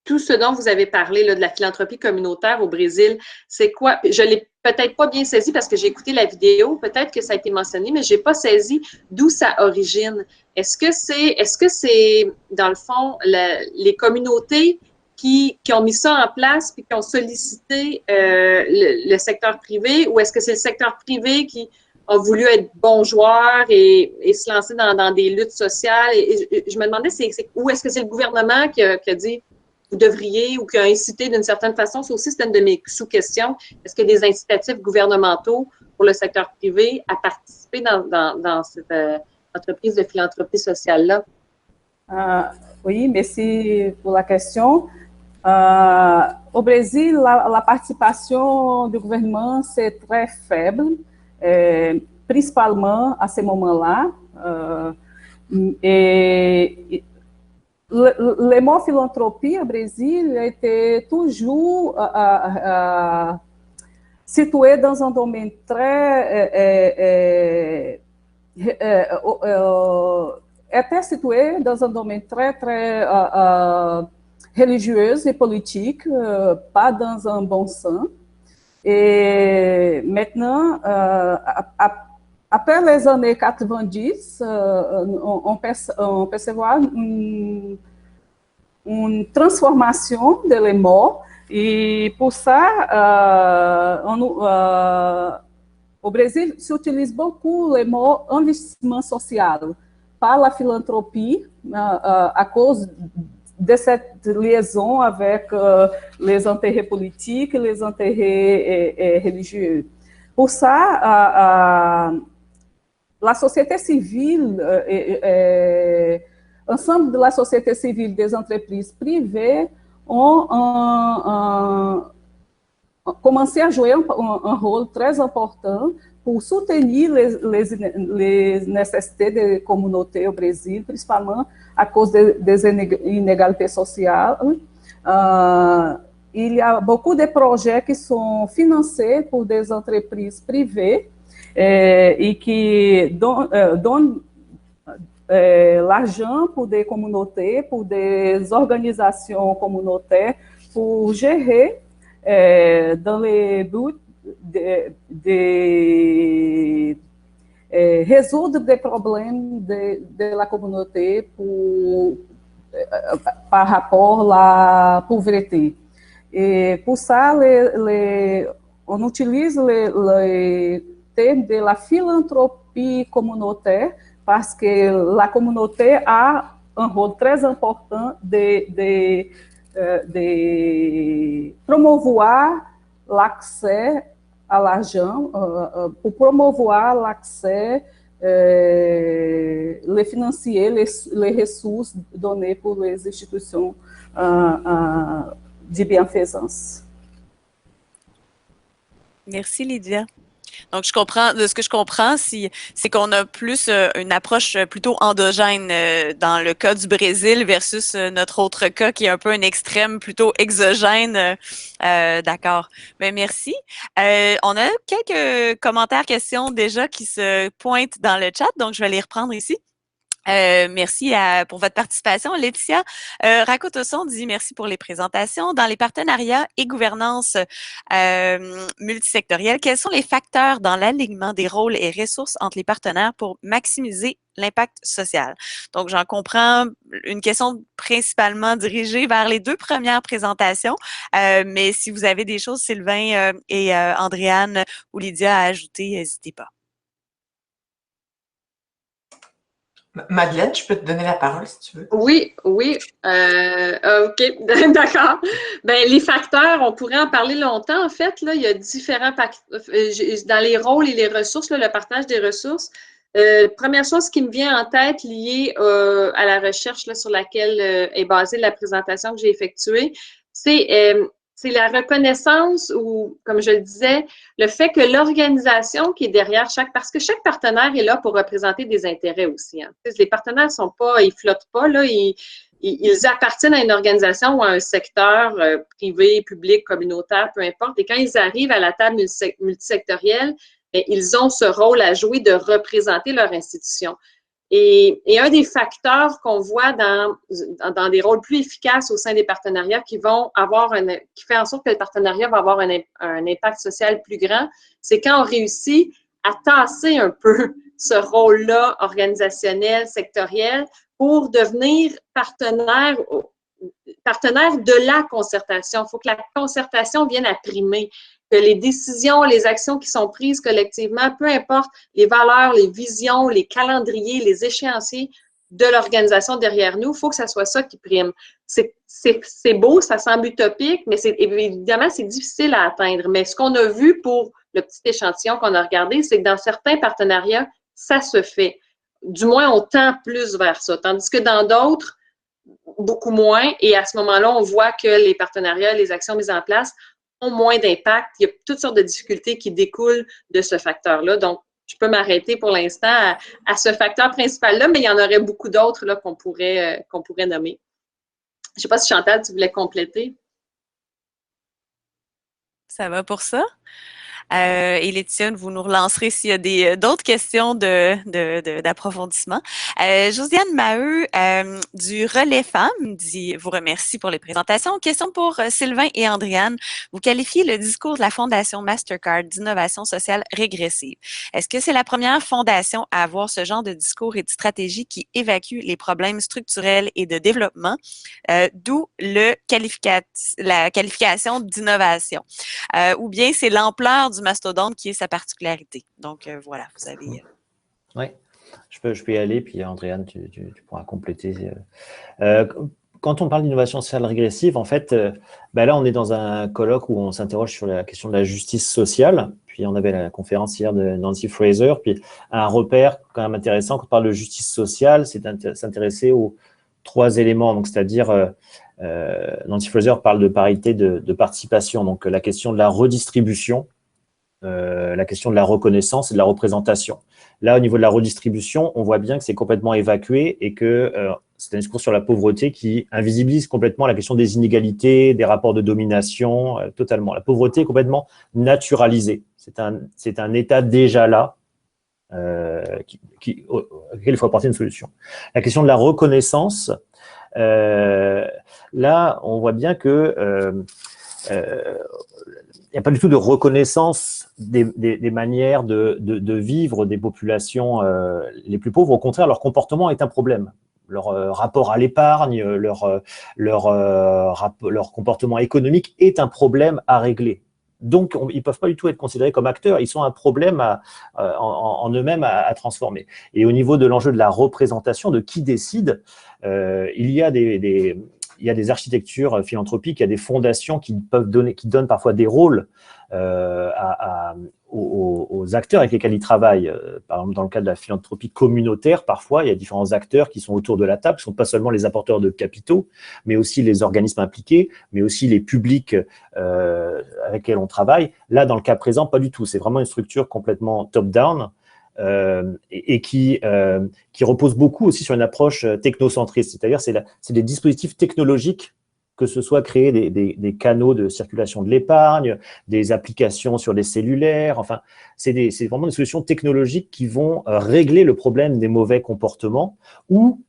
tout ce dont vous avez parlé là, de la philanthropie communautaire au Brésil, c'est quoi? Je l'ai peut-être pas bien saisi parce que j'ai écouté la vidéo, peut-être que ça a été mentionné, mais j'ai pas saisi d'où ça origine. Est-ce que c'est dans le fond, les communautés qui ont mis ça en place puis qui ont sollicité le secteur privé, ou est-ce que c'est le secteur privé qui a voulu être bon joueur et se lancer dans des luttes sociales? Et je me demandais, où est-ce que c'est le gouvernement qui a dit vous devriez, ou qui a incité d'une certaine façon? Ça aussi, c'était une de mes sous-questions. Est-ce qu'il y a des incitatifs gouvernementaux pour le secteur privé à participer dans cette entreprise de philanthropie sociale-là? Oui, merci pour la question. Au Brésil, la participation du gouvernement, c'est très faible, principalement à ce moment-là. Le mot philanthropie au Brésil était toujours situé dans un domaine très était situé dans un domaine très religieux et politique, pas dans un bon sens. Et maintenant, après les années 90, on perçoit une transformation de les mots, et pour ça, au Brésil, s'utilise beaucoup le mot investissement social par la philanthropie, à cause de cette liaison avec les intérêts politiques et les intérêts religieux. Pour ça, la société civile, ensemble de la société civile des entreprises privées ont commencé à jouer un rôle très important pour soutenir les nécessités des communautés au Brésil, principalement à cause des inégalités sociales. Il y a beaucoup de projets qui sont financés par des entreprises privées et qui donnent l'argent pour des communautés, pour des organisations communautaires, pour gérer dans les buts de résoudre des problèmes de la communauté par rapport à la pauvreté. Et pour ça, on utilise le terme de la philanthropie communautaire, parce que la communauté a un rôle très important de promouvoir l'accès à l'argent, pour promouvoir l'accès, les financiers, les ressources donnés par les institutions de bienfaisance. Merci, Lydia. Donc, de ce que je comprends, c'est qu'on a plus une approche plutôt endogène dans le cas du Brésil versus notre autre cas qui est un peu un extrême plutôt exogène. D'accord. Ben, merci. On a quelques commentaires, questions déjà qui se pointent dans le chat, donc je vais les reprendre ici. Merci pour votre participation. Laetitia Rakotoson dit merci pour les présentations. Dans les partenariats et gouvernance multisectorielles, quels sont les facteurs dans l'alignement des rôles et ressources entre les partenaires pour maximiser l'impact social? Donc, j'en comprends une question principalement dirigée vers les deux premières présentations, mais si vous avez des choses, Sylvain et Andréane ou Lydia, à ajouter, n'hésitez pas. Madeleine, je peux te donner la parole si tu veux. Oui, oui. OK, d'accord. Ben, les facteurs, on pourrait en parler longtemps. En fait, là, il y a différents dans les rôles et les ressources, là, le partage des ressources. Première chose qui me vient en tête liée à la recherche là, sur laquelle est basée la présentation que j'ai effectuée, c'est la reconnaissance ou, comme je le disais, le fait que l'organisation qui est derrière parce que chaque partenaire est là pour représenter des intérêts aussi. Hein. Les partenaires ils flottent pas, là, ils appartiennent à une organisation ou à un secteur privé, public, communautaire, peu importe. Et quand ils arrivent à la table multisectorielle, ils ont ce rôle à jouer de représenter leur institution. Et un des facteurs qu'on voit dans des rôles plus efficaces au sein des partenariats qui fait en sorte que le partenariat va avoir un impact social plus grand, c'est quand on réussit à tasser un peu ce rôle-là organisationnel, sectoriel, pour devenir partenaire de la concertation. Il faut que la concertation vienne à primer, que les décisions, les actions qui sont prises collectivement, peu importe les valeurs, les visions, les calendriers, les échéanciers de l'organisation derrière nous, il faut que ça soit ça qui prime. C'est beau, ça semble utopique, mais évidemment, c'est difficile à atteindre. Mais ce qu'on a vu pour le petit échantillon qu'on a regardé, c'est que dans certains partenariats, ça se fait. Du moins, on tend plus vers ça. Tandis que dans d'autres, beaucoup moins. Et à ce moment-là, on voit que les partenariats, les actions mises en place ont moins d'impact. Il y a toutes sortes de difficultés qui découlent de ce facteur-là. Donc, je peux m'arrêter pour l'instant à ce facteur principal-là, mais il y en aurait beaucoup d'autres qu'on pourrait nommer. Je ne sais pas si Chantal, tu voulais compléter. Ça va pour ça? Et Laetitia, vous nous relancerez s'il y a d'autres questions d'approfondissement. Josiane Maheu du Relais Femmes vous remercie pour les présentations. Question pour Sylvain et Andréane. Vous qualifiez le discours de la Fondation Mastercard d'innovation sociale régressive. Est-ce que c'est la première fondation à avoir ce genre de discours et de stratégie qui évacue les problèmes structurels et de développement, d'où la qualification d'innovation? Ou bien c'est l'ampleur du mastodonte qui est sa particularité. Donc, voilà, vous avez… Oui, je peux y aller, puis Andréane, tu pourras compléter. Quand on parle d'innovation sociale régressive, en fait, là, on est dans un colloque où on s'interroge sur la question de la justice sociale. Puis, on avait la conférence hier de Nancy Fraser. Puis, un repère quand même intéressant, quand on parle de justice sociale, c'est s'intéresser aux 3 éléments. Donc, c'est-à-dire… Nancy Fraser parle de parité de participation, donc la question de la redistribution, la question de la reconnaissance et de la représentation. Là, au niveau de la redistribution, on voit bien que c'est complètement évacué et que c'est un discours sur la pauvreté qui invisibilise complètement la question des inégalités, des rapports de domination, totalement. La pauvreté est complètement naturalisée. C'est un état déjà là, auquel il faut apporter une solution. La question de la reconnaissance, là, on voit bien que il n'y a pas du tout de reconnaissance des manières de vivre des populations les plus pauvres. Au contraire, leur comportement est un problème. Leur rapport à l'épargne, leur comportement économique est un problème à régler. Donc, ils ne peuvent pas du tout être considérés comme acteurs. Ils sont un problème en eux-mêmes à transformer. Et au niveau de l'enjeu de la représentation, de qui décide, il y a des architectures philanthropiques, il y a des fondations qui donnent parfois des rôles aux acteurs avec lesquels ils travaillent. Par exemple, dans le cas de la philanthropie communautaire, parfois, il y a différents acteurs qui sont autour de la table, qui ne sont pas seulement les apporteurs de capitaux, mais aussi les organismes impliqués, mais aussi les publics avec lesquels on travaille. Là, dans le cas présent, pas du tout. C'est vraiment une structure complètement top-down et qui repose beaucoup aussi sur une approche technocentriste. C'est-à-dire, c'est des dispositifs technologiques que ce soit créer des canaux de circulation de l'épargne, des applications sur les cellulaires, enfin, c'est vraiment des solutions technologiques qui vont régler le problème des mauvais comportements ou,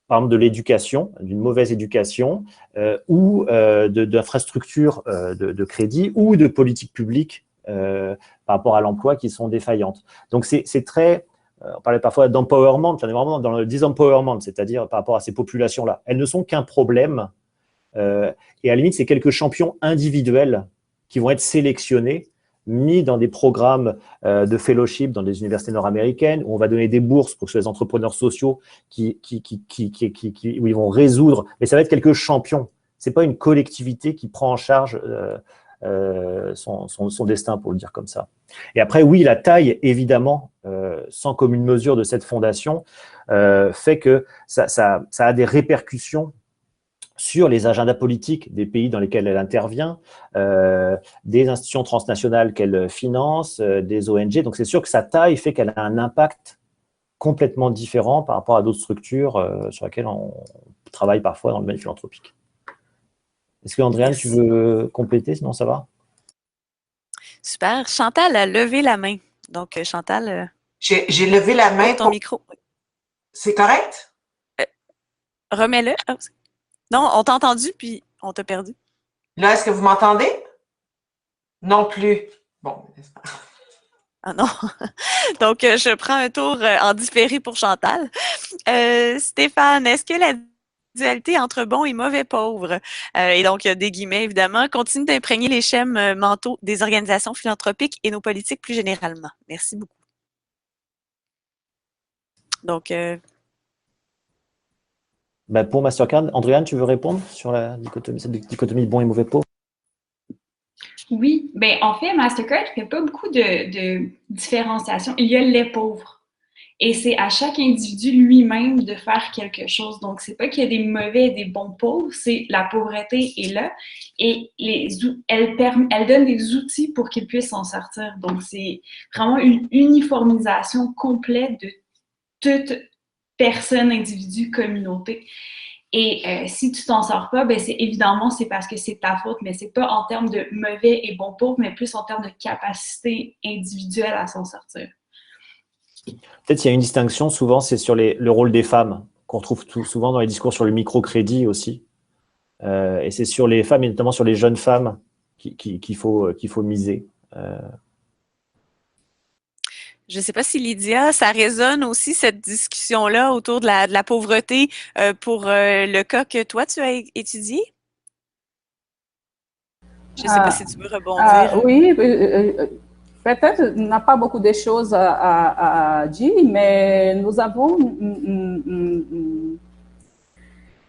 par exemple, de l'éducation, d'une mauvaise éducation, ou d'infrastructures de crédit, ou de politiques publiques par rapport à l'emploi qui sont défaillantes. Donc, c'est très… on parlait parfois d'empowerment, on est vraiment dans le disempowerment, c'est-à-dire par rapport à ces populations-là. Elles ne sont qu'un problème, et à la limite, c'est quelques champions individuels qui vont être sélectionnés, mis dans des programmes de fellowship dans des universités nord-américaines, où on va donner des bourses pour que ce soit les entrepreneurs sociaux où ils vont résoudre, mais ça va être quelques champions. Ce n'est pas une collectivité qui prend en charge son destin, pour le dire comme ça. Et après, oui, la taille, évidemment, sans commune mesure de cette fondation, fait que ça a des répercussions sur les agendas politiques des pays dans lesquels elle intervient, des institutions transnationales qu'elle finance, des ONG. Donc, c'est sûr que sa taille fait qu'elle a un impact complètement différent par rapport à d'autres structures sur lesquelles on travaille parfois dans le domaine philanthropique. Est-ce que, Andréane, tu veux compléter? Sinon, ça va? Super. Chantal a levé la main. Donc, Chantal… J'ai levé la main. ton micro. C'est correct? Remets-le. Oh. Non, on t'a entendu, puis on t'a perdu. Là, est-ce que vous m'entendez? Non plus. Bon. Ah non. Donc, je prends un tour en différé pour Chantal. Stéphane, est-ce que la dualité entre bons et mauvais pauvres, et donc des guillemets évidemment, continue d'imprégner les schèmes mentaux des organisations philanthropiques et nos politiques plus généralement? Merci beaucoup. Donc… pour Mastercard, Andréane, tu veux répondre sur cette dichotomie bon et mauvais pauvre? Oui, en fait, Mastercard ne fait pas beaucoup de différenciation. Il y a les pauvres. Et c'est à chaque individu lui-même de faire quelque chose. Donc, c'est pas qu'il y a des mauvais et des bons pauvres, c'est la pauvreté est là et elle donne des outils pour qu'ils puissent s'en sortir. Donc, c'est vraiment une uniformisation complète de toute personne, individu, communauté. Et si tu t'en sors pas, c'est parce que c'est ta faute, mais c'est pas en termes de mauvais et bons pauvres, mais plus en termes de capacité individuelle à s'en sortir. Peut-être qu'il y a une distinction, souvent, c'est sur le rôle des femmes, qu'on retrouve souvent dans les discours sur le microcrédit aussi. Et c'est sur les femmes, et notamment sur les jeunes femmes, qu'il faut miser. Je ne sais pas si Lydia, ça résonne aussi cette discussion-là autour de la pauvreté pour le cas que toi, tu as étudié? Je ne sais pas si tu veux rebondir. Oui, peut-être n'a pas beaucoup de choses à dire, mais nous avons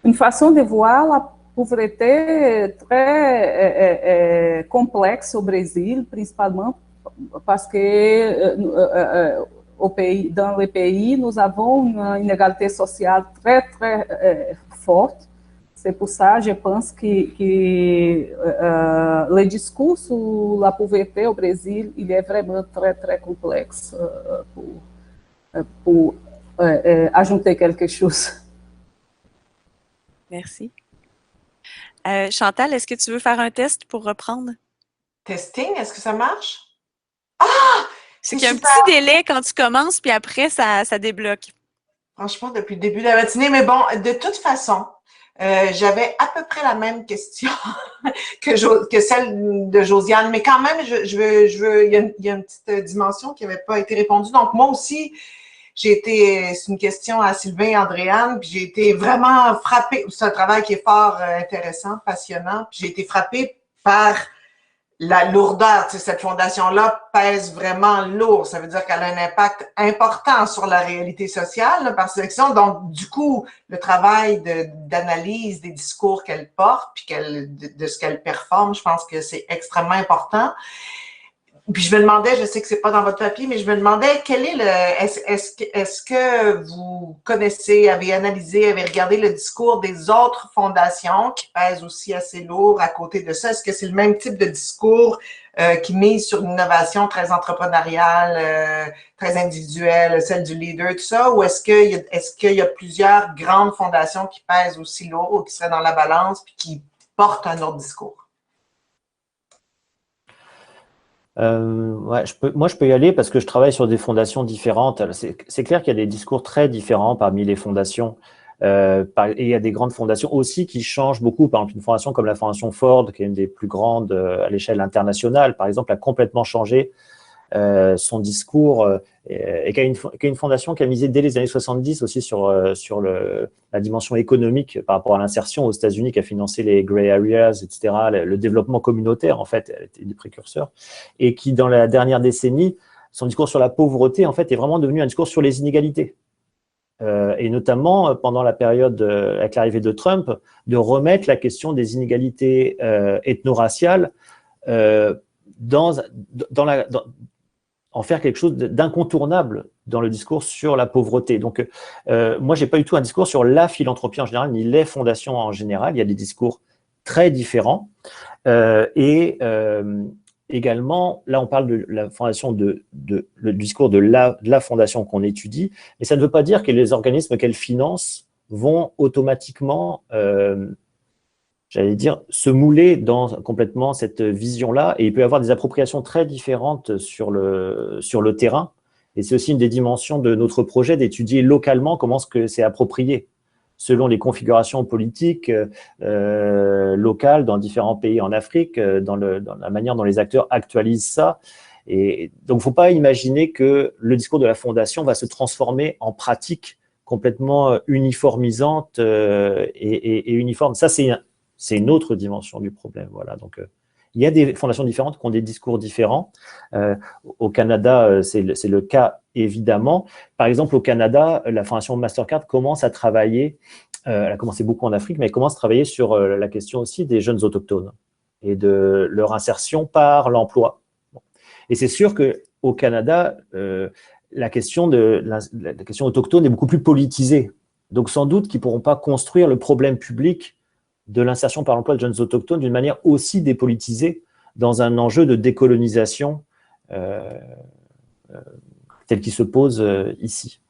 une façon de voir la pauvreté très complexe au Brésil, principalement parce que dans le pays, nous avons une inégalité sociale très, très forte. C'est pour ça, je pense que le discours sur la pauvreté au Brésil, il est vraiment très, très complexe pour ajouter quelque chose. Merci. Chantal, est-ce que tu veux faire un test pour reprendre? Testing, est-ce que ça marche? Ah! C'est qu'il y a un petit délai quand tu commences, puis après, ça débloque. Franchement, depuis le début de la matinée, mais bon, de toute façon, j'avais à peu près la même question que celle de Josiane, mais quand même, il y a une petite dimension qui n'avait pas été répondue. Donc, moi aussi, c'est une question à Sylvain et Andréane, puis j'ai été vraiment frappée. C'est un travail qui est fort intéressant, passionnant, puis j'ai été frappée par la lourdeur. Tu sais, cette fondation-là pèse vraiment lourd. Ça veut dire qu'elle a un impact important sur la réalité sociale par sélection. Donc, du coup, le travail d'analyse des discours qu'elle porte, puis de ce qu'elle performe, je pense que c'est extrêmement important. Puis je me demandais, je sais que c'est pas dans votre papier, mais je me demandais est-ce que vous connaissez, avez analysé, avez regardé le discours des autres fondations qui pèsent aussi assez lourd à côté de ça? Est-ce que c'est le même type de discours qui mise sur une innovation très entrepreneuriale, très individuelle, celle du leader, tout ça? Ou est-ce qu'il y a plusieurs grandes fondations qui pèsent aussi lourd ou qui seraient dans la balance puis qui portent un autre discours. Ouais, moi, je peux y aller parce que je travaille sur des fondations différentes. C'est clair qu'il y a des discours très différents parmi les fondations. Et il y a des grandes fondations aussi qui changent beaucoup. Par exemple, une fondation comme la fondation Ford, qui est une des plus grandes à l'échelle internationale, par exemple, a complètement changé son discours et qui a une fondation qui a misé dès les années 70 aussi sur la dimension économique par rapport à l'insertion aux États-Unis, qui a financé les Grey Areas, etc., le développement communautaire, en fait, elle était des précurseurs, et qui, dans la dernière décennie, son discours sur la pauvreté, en fait, est vraiment devenu un discours sur les inégalités. Et notamment pendant la période avec l'arrivée de Trump, de remettre la question des inégalités ethno-raciales en faire quelque chose d'incontournable dans le discours sur la pauvreté. Donc, moi, j'ai pas du tout un discours sur la philanthropie en général, ni les fondations en général. Il y a des discours très différents. Également, là, on parle de la fondation le discours de la fondation qu'on étudie, mais ça ne veut pas dire que les organismes qu'elle finance vont automatiquement j'allais dire, se mouler dans complètement cette vision-là, et il peut y avoir des appropriations très différentes sur le terrain, et c'est aussi une des dimensions de notre projet d'étudier localement comment ce que c'est approprié, selon les configurations politiques locales dans différents pays en Afrique, dans la manière dont les acteurs actualisent ça. Et donc, il ne faut pas imaginer que le discours de la Fondation va se transformer en pratique complètement uniformisante et uniforme. Ça, c'est une autre dimension du problème. Voilà. Donc, il y a des fondations différentes qui ont des discours différents. Au Canada, c'est le cas évidemment. Par exemple, au Canada, la fondation Mastercard commence à travailler, elle a commencé beaucoup en Afrique, mais elle commence à travailler sur la question aussi des jeunes autochtones et de leur insertion par l'emploi. Bon. Et c'est sûr qu'au Canada, la question autochtone est beaucoup plus politisée. Donc, sans doute qu'ils ne pourront pas construire le problème public de l'insertion par l'emploi de jeunes autochtones d'une manière aussi dépolitisée dans un enjeu de décolonisation tel qu'il se pose ici.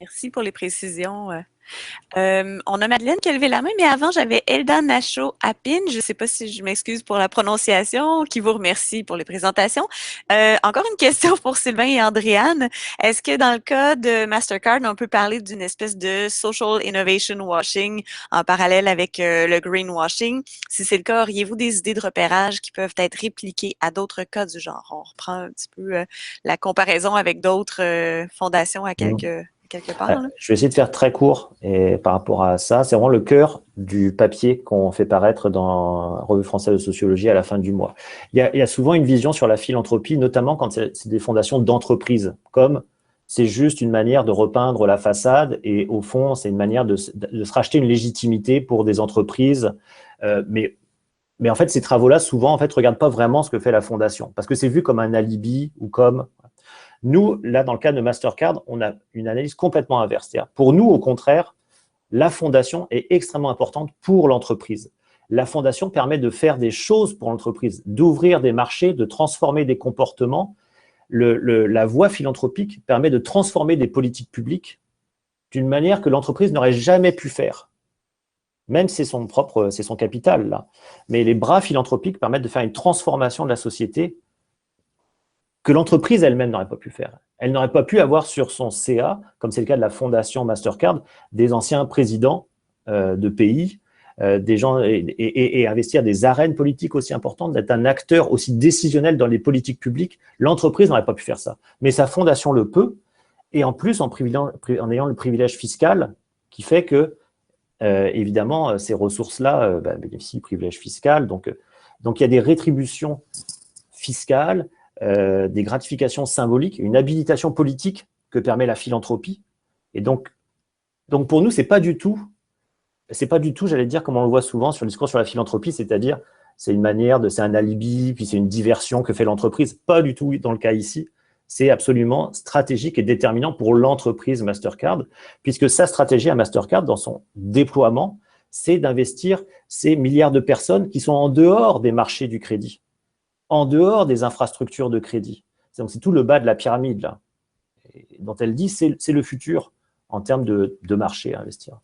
Merci pour les précisions. On a Madeleine qui a levé la main, mais avant, j'avais Elda Nacho-Apin, je ne sais pas si je m'excuse pour la prononciation, qui vous remercie pour les présentations. Encore une question pour Sylvain et Andréane. Est-ce que dans le cas de Mastercard, on peut parler d'une espèce de social innovation washing en parallèle avec le greenwashing? Si c'est le cas, auriez-vous des idées de repérage qui peuvent être répliquées à d'autres cas du genre? On reprend un petit peu la comparaison avec d'autres fondations à quelque part. Là. Je vais essayer de faire très court et par rapport à ça. C'est vraiment le cœur du papier qu'on fait paraître dans la Revue française de sociologie à la fin du mois. Il y a souvent une vision sur la philanthropie, notamment quand c'est des fondations d'entreprises, comme c'est juste une manière de repeindre la façade et au fond, c'est une manière de se racheter une légitimité pour des entreprises. Mais en fait, ces travaux-là, souvent, en fait, regardent pas vraiment ce que fait la fondation parce que c'est vu comme un alibi ou comme… Nous, là, dans le cas de Mastercard, on a une analyse complètement inverse. Pour nous, au contraire, la fondation est extrêmement importante pour l'entreprise. La fondation permet de faire des choses pour l'entreprise, d'ouvrir des marchés, de transformer des comportements. La voie philanthropique permet de transformer des politiques publiques d'une manière que l'entreprise n'aurait jamais pu faire. Même si c'est son capital, là. Mais les bras philanthropiques permettent de faire une transformation de la société que l'entreprise elle-même n'aurait pas pu faire. Elle n'aurait pas pu avoir sur son CA, comme c'est le cas de la fondation Mastercard, des anciens présidents de pays, des gens et investir des arènes politiques aussi importantes, d'être un acteur aussi décisionnel dans les politiques publiques. L'entreprise n'aurait pas pu faire ça. Mais sa fondation le peut, et en plus en ayant le privilège fiscal qui fait que, évidemment, ces ressources-là bénéficient du privilège fiscal. Donc, il y a des rétributions fiscales, des gratifications symboliques, une habilitation politique que permet la philanthropie. Et donc pour nous, c'est pas du tout, j'allais dire, comme on le voit souvent sur le discours sur la philanthropie, c'est-à-dire c'est un alibi, puis c'est une diversion que fait l'entreprise. Pas du tout dans le cas ici. C'est absolument stratégique et déterminant pour l'entreprise Mastercard, puisque sa stratégie à Mastercard, dans son déploiement, c'est d'investir ces milliards de personnes qui sont en dehors des marchés du crédit, en dehors des infrastructures de crédit. Donc, c'est tout le bas de la pyramide, là, dont elle dit c'est le futur en termes de marché à investir.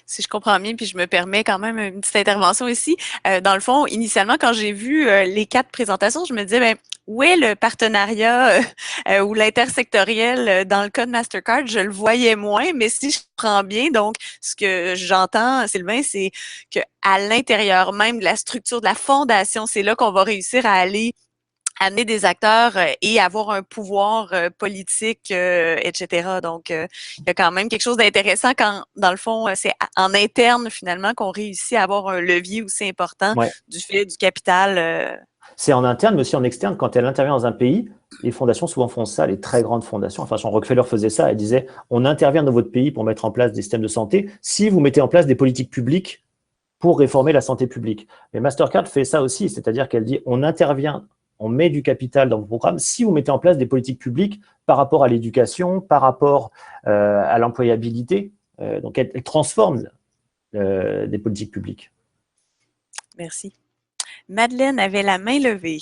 si je comprends bien, puis je me permets quand même une petite intervention ici. Dans le fond, initialement, quand j'ai vu les 4 présentations, je me disais, ben, où est le partenariat ou l'intersectoriel dans le cas de Mastercard? Je le voyais moins, mais si je comprends bien, donc, ce que j'entends, Sylvain, c'est qu'à l'intérieur même de la structure de la fondation, c'est là qu'on va réussir à aller amener des acteurs et avoir un pouvoir politique, etc. Donc, il y a quand même quelque chose d'intéressant quand, dans le fond, c'est en interne, finalement, qu'on réussit à avoir un levier aussi important du fait du capital. C'est en interne, mais aussi en externe. Quand elle intervient dans un pays, les fondations souvent font ça, les très grandes fondations. Enfin, Jean Rockefeller faisait ça. Elle disait, on intervient dans votre pays pour mettre en place des systèmes de santé si vous mettez en place des politiques publiques pour réformer la santé publique. Mais Mastercard fait ça aussi, c'est-à-dire qu'elle dit, on intervient, on met du capital dans vos programmes si vous mettez en place des politiques publiques par rapport à l'éducation, par rapport à l'employabilité. Donc, elle transforme des politiques publiques. Merci. Madeleine avait la main levée.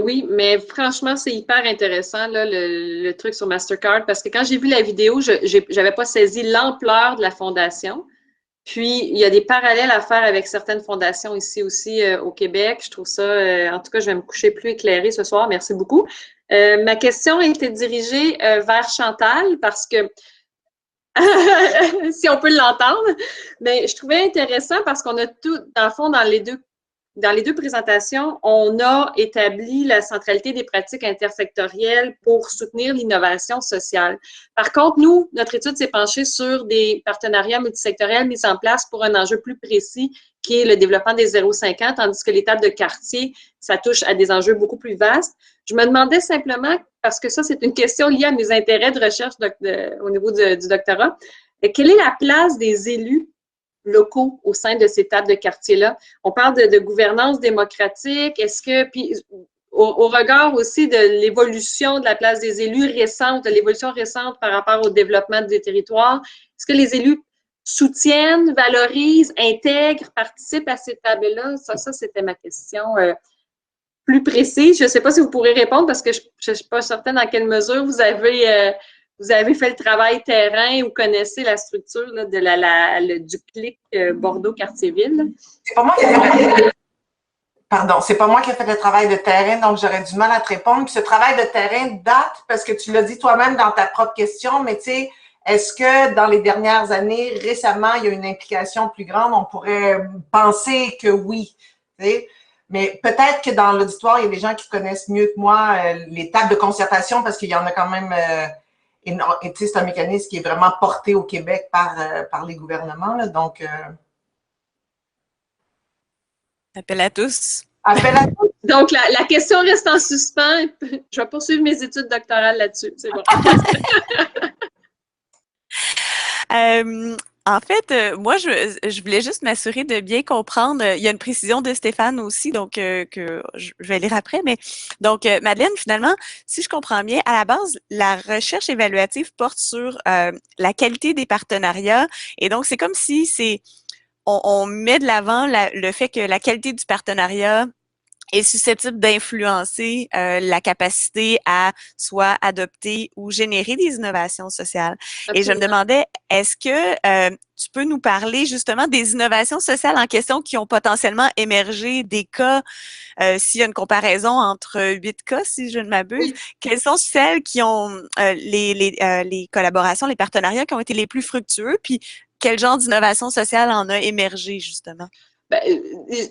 Oui, mais franchement, c'est hyper intéressant, là, le truc sur Mastercard, parce que quand j'ai vu la vidéo, je n'avais pas saisi l'ampleur de la fondation. Puis, il y a des parallèles à faire avec certaines fondations ici aussi au Québec. Je trouve ça, en tout cas, je vais me coucher plus éclairée ce soir. Merci beaucoup. Ma question était dirigée vers Chantal parce que, si on peut l'entendre, mais je trouvais intéressant parce qu'on a tout, dans le fond, dans les deux présentations, on a établi la centralité des pratiques intersectorielles pour soutenir l'innovation sociale. Par contre, nous, notre étude s'est penchée sur des partenariats multisectoriels mis en place pour un enjeu plus précis qui est le développement des 0-5 ans, tandis que l'étape de quartier, ça touche à des enjeux beaucoup plus vastes. Je me demandais simplement, parce que ça, c'est une question liée à mes intérêts de recherche au niveau du doctorat, quelle est la place des élus locaux au sein de ces tables de quartier-là? On parle de gouvernance démocratique. Est-ce que, puis au regard aussi de l'évolution de la place des élus récente, de l'évolution récente par rapport au développement des territoires, est-ce que les élus soutiennent, valorisent, intègrent, participent à ces tables-là? Ça c'était ma question plus précise. Je ne sais pas si vous pourrez répondre parce que je ne suis pas certaine dans quelle mesure vous avez fait le travail terrain ou connaissez la structure là, du CLIC Bordeaux-Quartier-Ville? C'est pas moi qui ai fait c'est pas moi qui ai fait le travail de terrain, donc j'aurais du mal à te répondre. Puis ce travail de terrain date, parce que tu l'as dit toi-même dans ta propre question, mais tu sais, est-ce que dans les dernières années, récemment, il y a une implication plus grande? On pourrait penser que oui, tu sais. Mais peut-être que dans l'auditoire, il y a des gens qui connaissent mieux que moi les tables de concertation, parce qu'il y en a quand même... Et c'est un mécanisme qui est vraiment porté au Québec par les gouvernements. Là, donc, appel à tous. Appel à tous. Donc, la question reste en suspens. Je vais poursuivre mes études doctorales là-dessus. C'est bon. En fait, moi, je voulais juste m'assurer de bien comprendre. Il y a une précision de Stéphane aussi, donc que je vais lire après. Mais donc, Madeleine, finalement, si je comprends bien, à la base, la recherche évaluative porte sur la qualité des partenariats. Et donc, c'est comme si on met de l'avant le fait que la qualité du partenariat est susceptible d'influencer la capacité à soit adopter ou générer des innovations sociales. Absolument. Et je me demandais, est-ce que tu peux nous parler justement des innovations sociales en question qui ont potentiellement émergé, des cas, s'il y a une comparaison entre 8 cas, si je ne m'abuse, oui. Quelles sont celles qui ont les collaborations, les partenariats qui ont été les plus fructueux, puis quel genre d'innovation sociale en a émergé justement? Ben,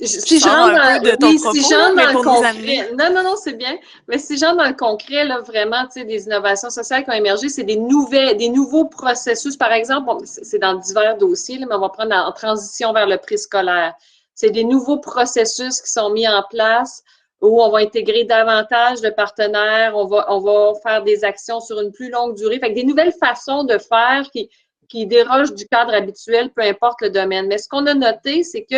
si j'entre dans le concret, non, c'est bien. Mais si j'entre dans le concret, là, vraiment, tu sais, des innovations sociales qui ont émergé, c'est des nouveaux processus. Par exemple, c'est dans divers dossiers, là, mais on va prendre en transition vers le préscolaire. C'est des nouveaux processus qui sont mis en place où on va intégrer davantage de partenaires, on va faire des actions sur une plus longue durée. Fait que des nouvelles façons de faire qui dérogent du cadre habituel, peu importe le domaine. Mais ce qu'on a noté, c'est que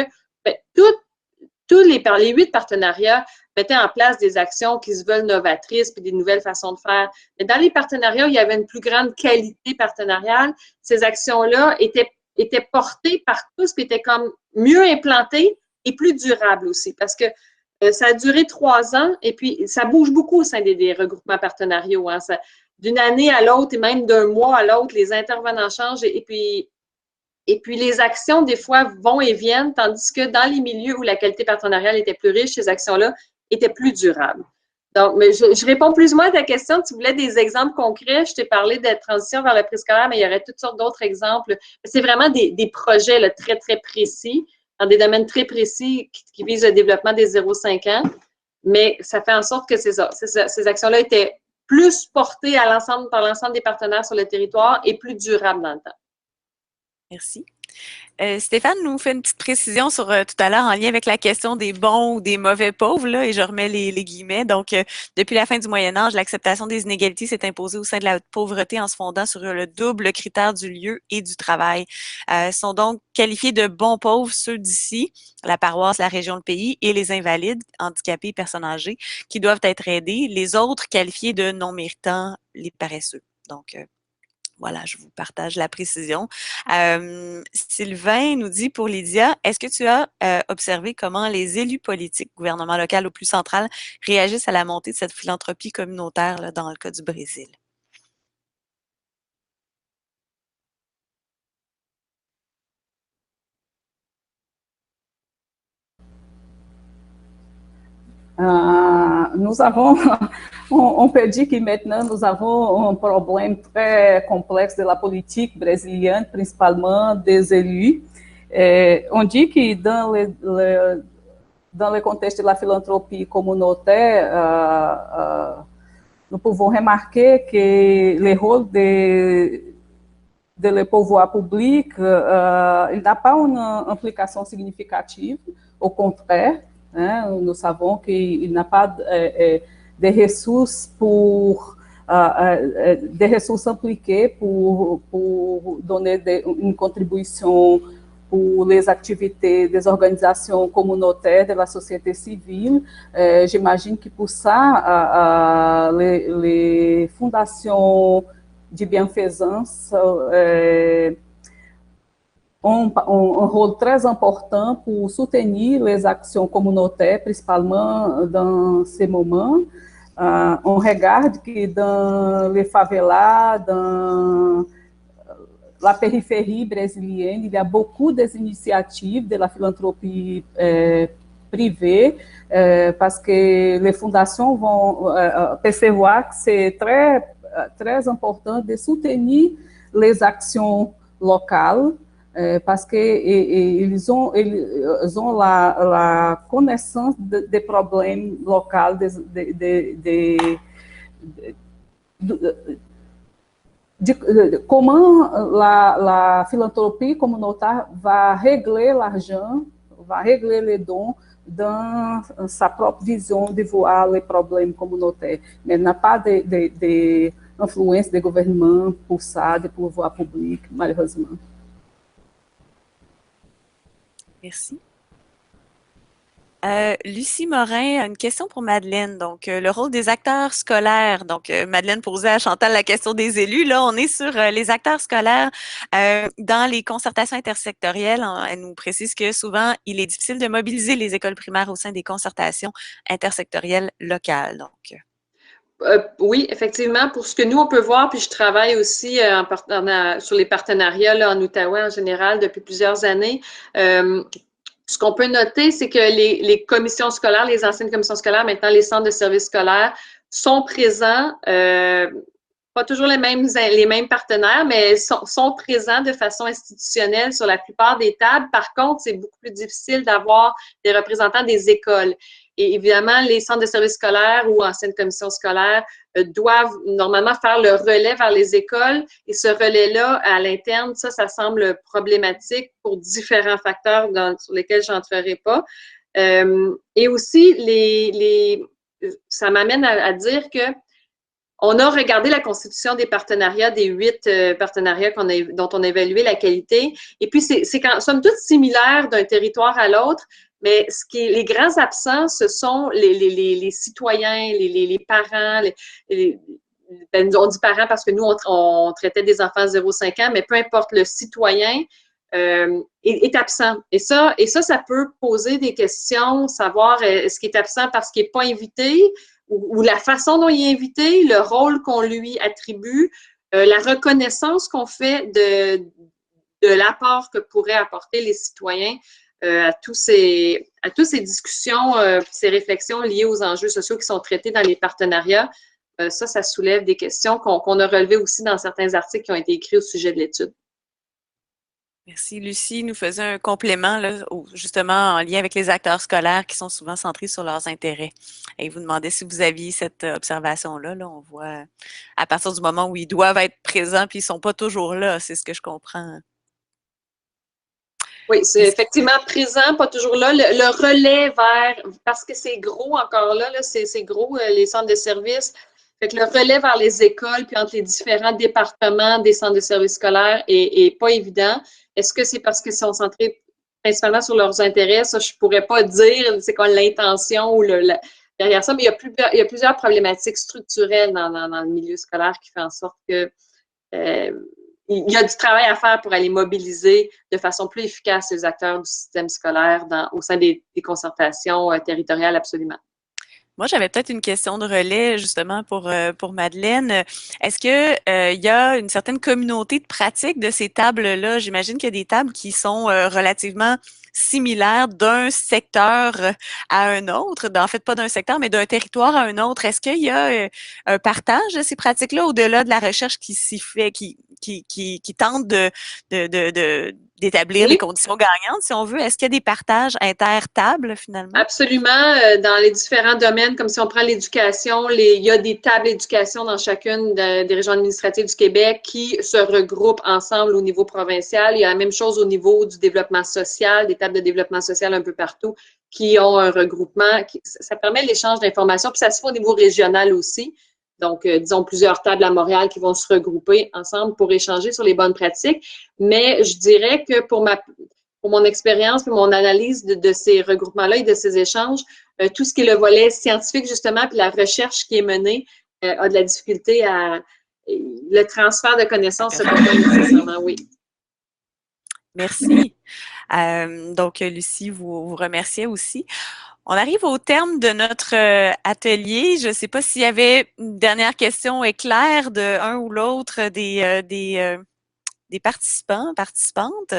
les 8 partenariats mettaient en place des actions qui se veulent novatrices puis des nouvelles façons de faire. Mais dans les partenariats où il y avait une plus grande qualité partenariale, ces actions-là étaient portées par tous puis étaient comme mieux implantées et plus durables aussi. Parce que ça a duré 3 ans et puis ça bouge beaucoup au sein des regroupements partenariaux. Hein. D'une année à l'autre et même d'un mois à l'autre, les intervenants changent et puis Et puis, les actions, des fois, vont et viennent, tandis que dans les milieux où la qualité partenariale était plus riche, ces actions-là étaient plus durables. Donc, mais je réponds plus ou moins à ta question. Tu voulais des exemples concrets. Je t'ai parlé de transition vers le préscolaire, mais il y aurait toutes sortes d'autres exemples. C'est vraiment des projets là, très, très précis, dans des domaines très précis qui visent le développement des 0-5 ans. Mais ça fait en sorte que ces actions-là étaient plus portées à par l'ensemble des partenaires sur le territoire et plus durables dans le temps. Merci. Stéphane nous fait une petite précision sur tout à l'heure en lien avec la question des bons ou des mauvais pauvres, là, et je remets les guillemets. Donc, depuis la fin du Moyen Âge, l'acceptation des inégalités s'est imposée au sein de la pauvreté en se fondant sur le double critère du lieu et du travail. Sont donc qualifiés de bons pauvres ceux d'ici, la paroisse, la région, le pays, et les invalides, handicapés, personnes âgées, qui doivent être aidés. Les autres qualifiés de non méritants, les paresseux. Donc, voilà, je vous partage la précision. Sylvain nous dit pour Lydia, est-ce que tu as observé comment les élus politiques, gouvernement local ou plus central, réagissent à la montée de cette philanthropie communautaire là, dans le cas du Brésil? Nous avons, on peut dire que maintenant nous avons un problème très complexe de la politique brésilienne, principalement des élus. On dit que dans le contexte de la philanthropie communautaire, nous pouvons remarquer que le rôle de le pouvoir public, il n'a pas une implication significative, au contraire. Nous savons qu'il n'a pas de ressources des ressources impliquées pour donner une contribution pour les activités des organisations communautaires de la société civile. J'imagine que pour ça, les fondations de bienfaisance ont un rôle très important pour soutenir les actions communautaires, principalement dans ces moments. On regarde que dans les favelas, dans la périphérie brésilienne, il y a beaucoup d'initiatives de la philanthropie privée, parce que les fondations vont percevoir que c'est très, très important de soutenir les actions locales, parce qu'ils ont la connaissance des problèmes locaux, de comment la philanthropie communautaire va régler l'argent, va régler les dons dans sa propre vision de voir les problèmes communautaires. Mais n'a pas de influência do gouvernement pour ça, de pouvoir public, malheureusement. Merci. Lucie Morin a une question pour Madeleine. Donc, le rôle des acteurs scolaires. Donc, Madeleine posait à Chantal la question des élus. Là, on est sur les acteurs scolaires dans les concertations intersectorielles. Elle nous précise que souvent, il est difficile de mobiliser les écoles primaires au sein des concertations intersectorielles locales. Donc, oui, effectivement, pour ce que nous, on peut voir, puis je travaille aussi sur les partenariats là, en Outaouais en général depuis plusieurs années. Ce qu'on peut noter, c'est que les commissions scolaires, les anciennes commissions scolaires, maintenant les centres de services scolaires, sont présents, pas toujours les mêmes partenaires, mais sont présents de façon institutionnelle sur la plupart des tables. Par contre, c'est beaucoup plus difficile d'avoir des représentants des écoles. Et évidemment, les centres de services scolaires ou anciennes commissions scolaires doivent normalement faire le relais vers les écoles. Et ce relais-là, à l'interne, ça semble problématique pour différents facteurs sur lesquels je n'entrerai pas. Et aussi, ça m'amène à dire que on a regardé la constitution des partenariats, des 8 partenariats dont on a évalué la qualité. Et puis, c'est somme toute similaire d'un territoire à l'autre. Mais les grands absents, ce sont les citoyens, les parents, on dit parents parce que nous, on traitait des enfants de 0-5 ans, mais peu importe, le citoyen est absent. Et ça peut poser des questions, savoir est-ce qu'il est absent parce qu'il n'est pas invité ou la façon dont il est invité, le rôle qu'on lui attribue, la reconnaissance qu'on fait de de l'apport que pourraient apporter les citoyens à toutes ces discussions, ces réflexions liées aux enjeux sociaux qui sont traités dans les partenariats. Ça soulève des questions qu'on a relevées aussi dans certains articles qui ont été écrits au sujet de l'étude. Merci. Lucie nous faisait un complément, là, justement en lien avec les acteurs scolaires qui sont souvent centrés sur leurs intérêts. Et vous demandez si vous aviez cette observation-là. Là, on voit à partir du moment où ils doivent être présents puis ils ne sont pas toujours là, c'est ce que je comprends. Oui, c'est effectivement présent, pas toujours là. Le relais parce que c'est gros encore là c'est gros, les centres de services. Fait que le relais vers les écoles puis entre les différents départements des centres de services scolaires est pas évident. Est-ce que c'est parce qu'ils sont centrés principalement sur leurs intérêts? Ça, je pourrais pas dire c'est quoi l'intention ou derrière ça, mais il y a plusieurs problématiques structurelles dans le milieu scolaire qui fait en sorte que il y a du travail à faire pour aller mobiliser de façon plus efficace les acteurs du système scolaire au sein des concertations territoriales, absolument. Moi, j'avais peut-être une question de relais justement pour Madeleine. Est-ce que il y a une certaine communauté de pratique de ces tables-là? J'imagine qu'il y a des tables qui sont relativement similaires d'un secteur à un autre. En fait, pas d'un secteur, mais d'un territoire à un autre. Est-ce qu'il y a un partage de ces pratiques-là au-delà de la recherche qui s'y fait, qui tente d'établir des conditions gagnantes, si on veut? Est-ce qu'il y a des partages inter-tables, finalement? Absolument. Dans les différents domaines, comme si on prend l'éducation, il y a des tables d'éducation dans chacune des régions administratives du Québec qui se regroupent ensemble au niveau provincial. Il y a la même chose au niveau du développement social, des tables de développement social un peu partout qui ont un regroupement. Ça permet l'échange d'informations, puis ça se fait au niveau régional aussi. Donc, disons, plusieurs tables à Montréal qui vont se regrouper ensemble pour échanger sur les bonnes pratiques. Mais je dirais que pour mon expérience, pour mon analyse de ces regroupements-là et de ces échanges, tout ce qui est le volet scientifique, justement, puis la recherche qui est menée a de la difficulté le transfert de connaissances se fait pas nécessairement, oui. Merci. Donc, Lucie, vous remerciez aussi. On arrive au terme de notre atelier. Je ne sais pas s'il y avait une dernière question éclair de un ou l'autre des participants, participantes.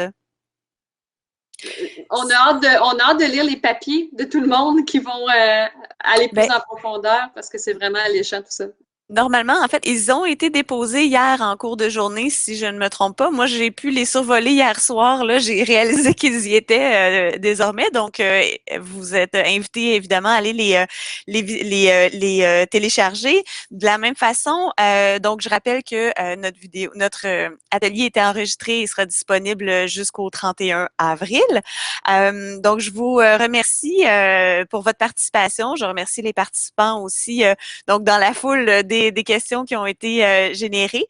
On a hâte de lire les papiers de tout le monde qui vont aller plus en profondeur parce que c'est vraiment alléchant tout ça. Normalement, en fait, ils ont été déposés hier en cours de journée, si je ne me trompe pas. Moi, j'ai pu les survoler hier soir. Là, j'ai réalisé qu'ils y étaient désormais. Donc, vous êtes invités évidemment à aller les télécharger. De la même façon, donc je rappelle que notre atelier était enregistré et sera disponible jusqu'au 31 avril. Donc, je vous remercie pour votre participation. Je remercie les participants aussi. Donc, dans la foule des questions qui ont été générées.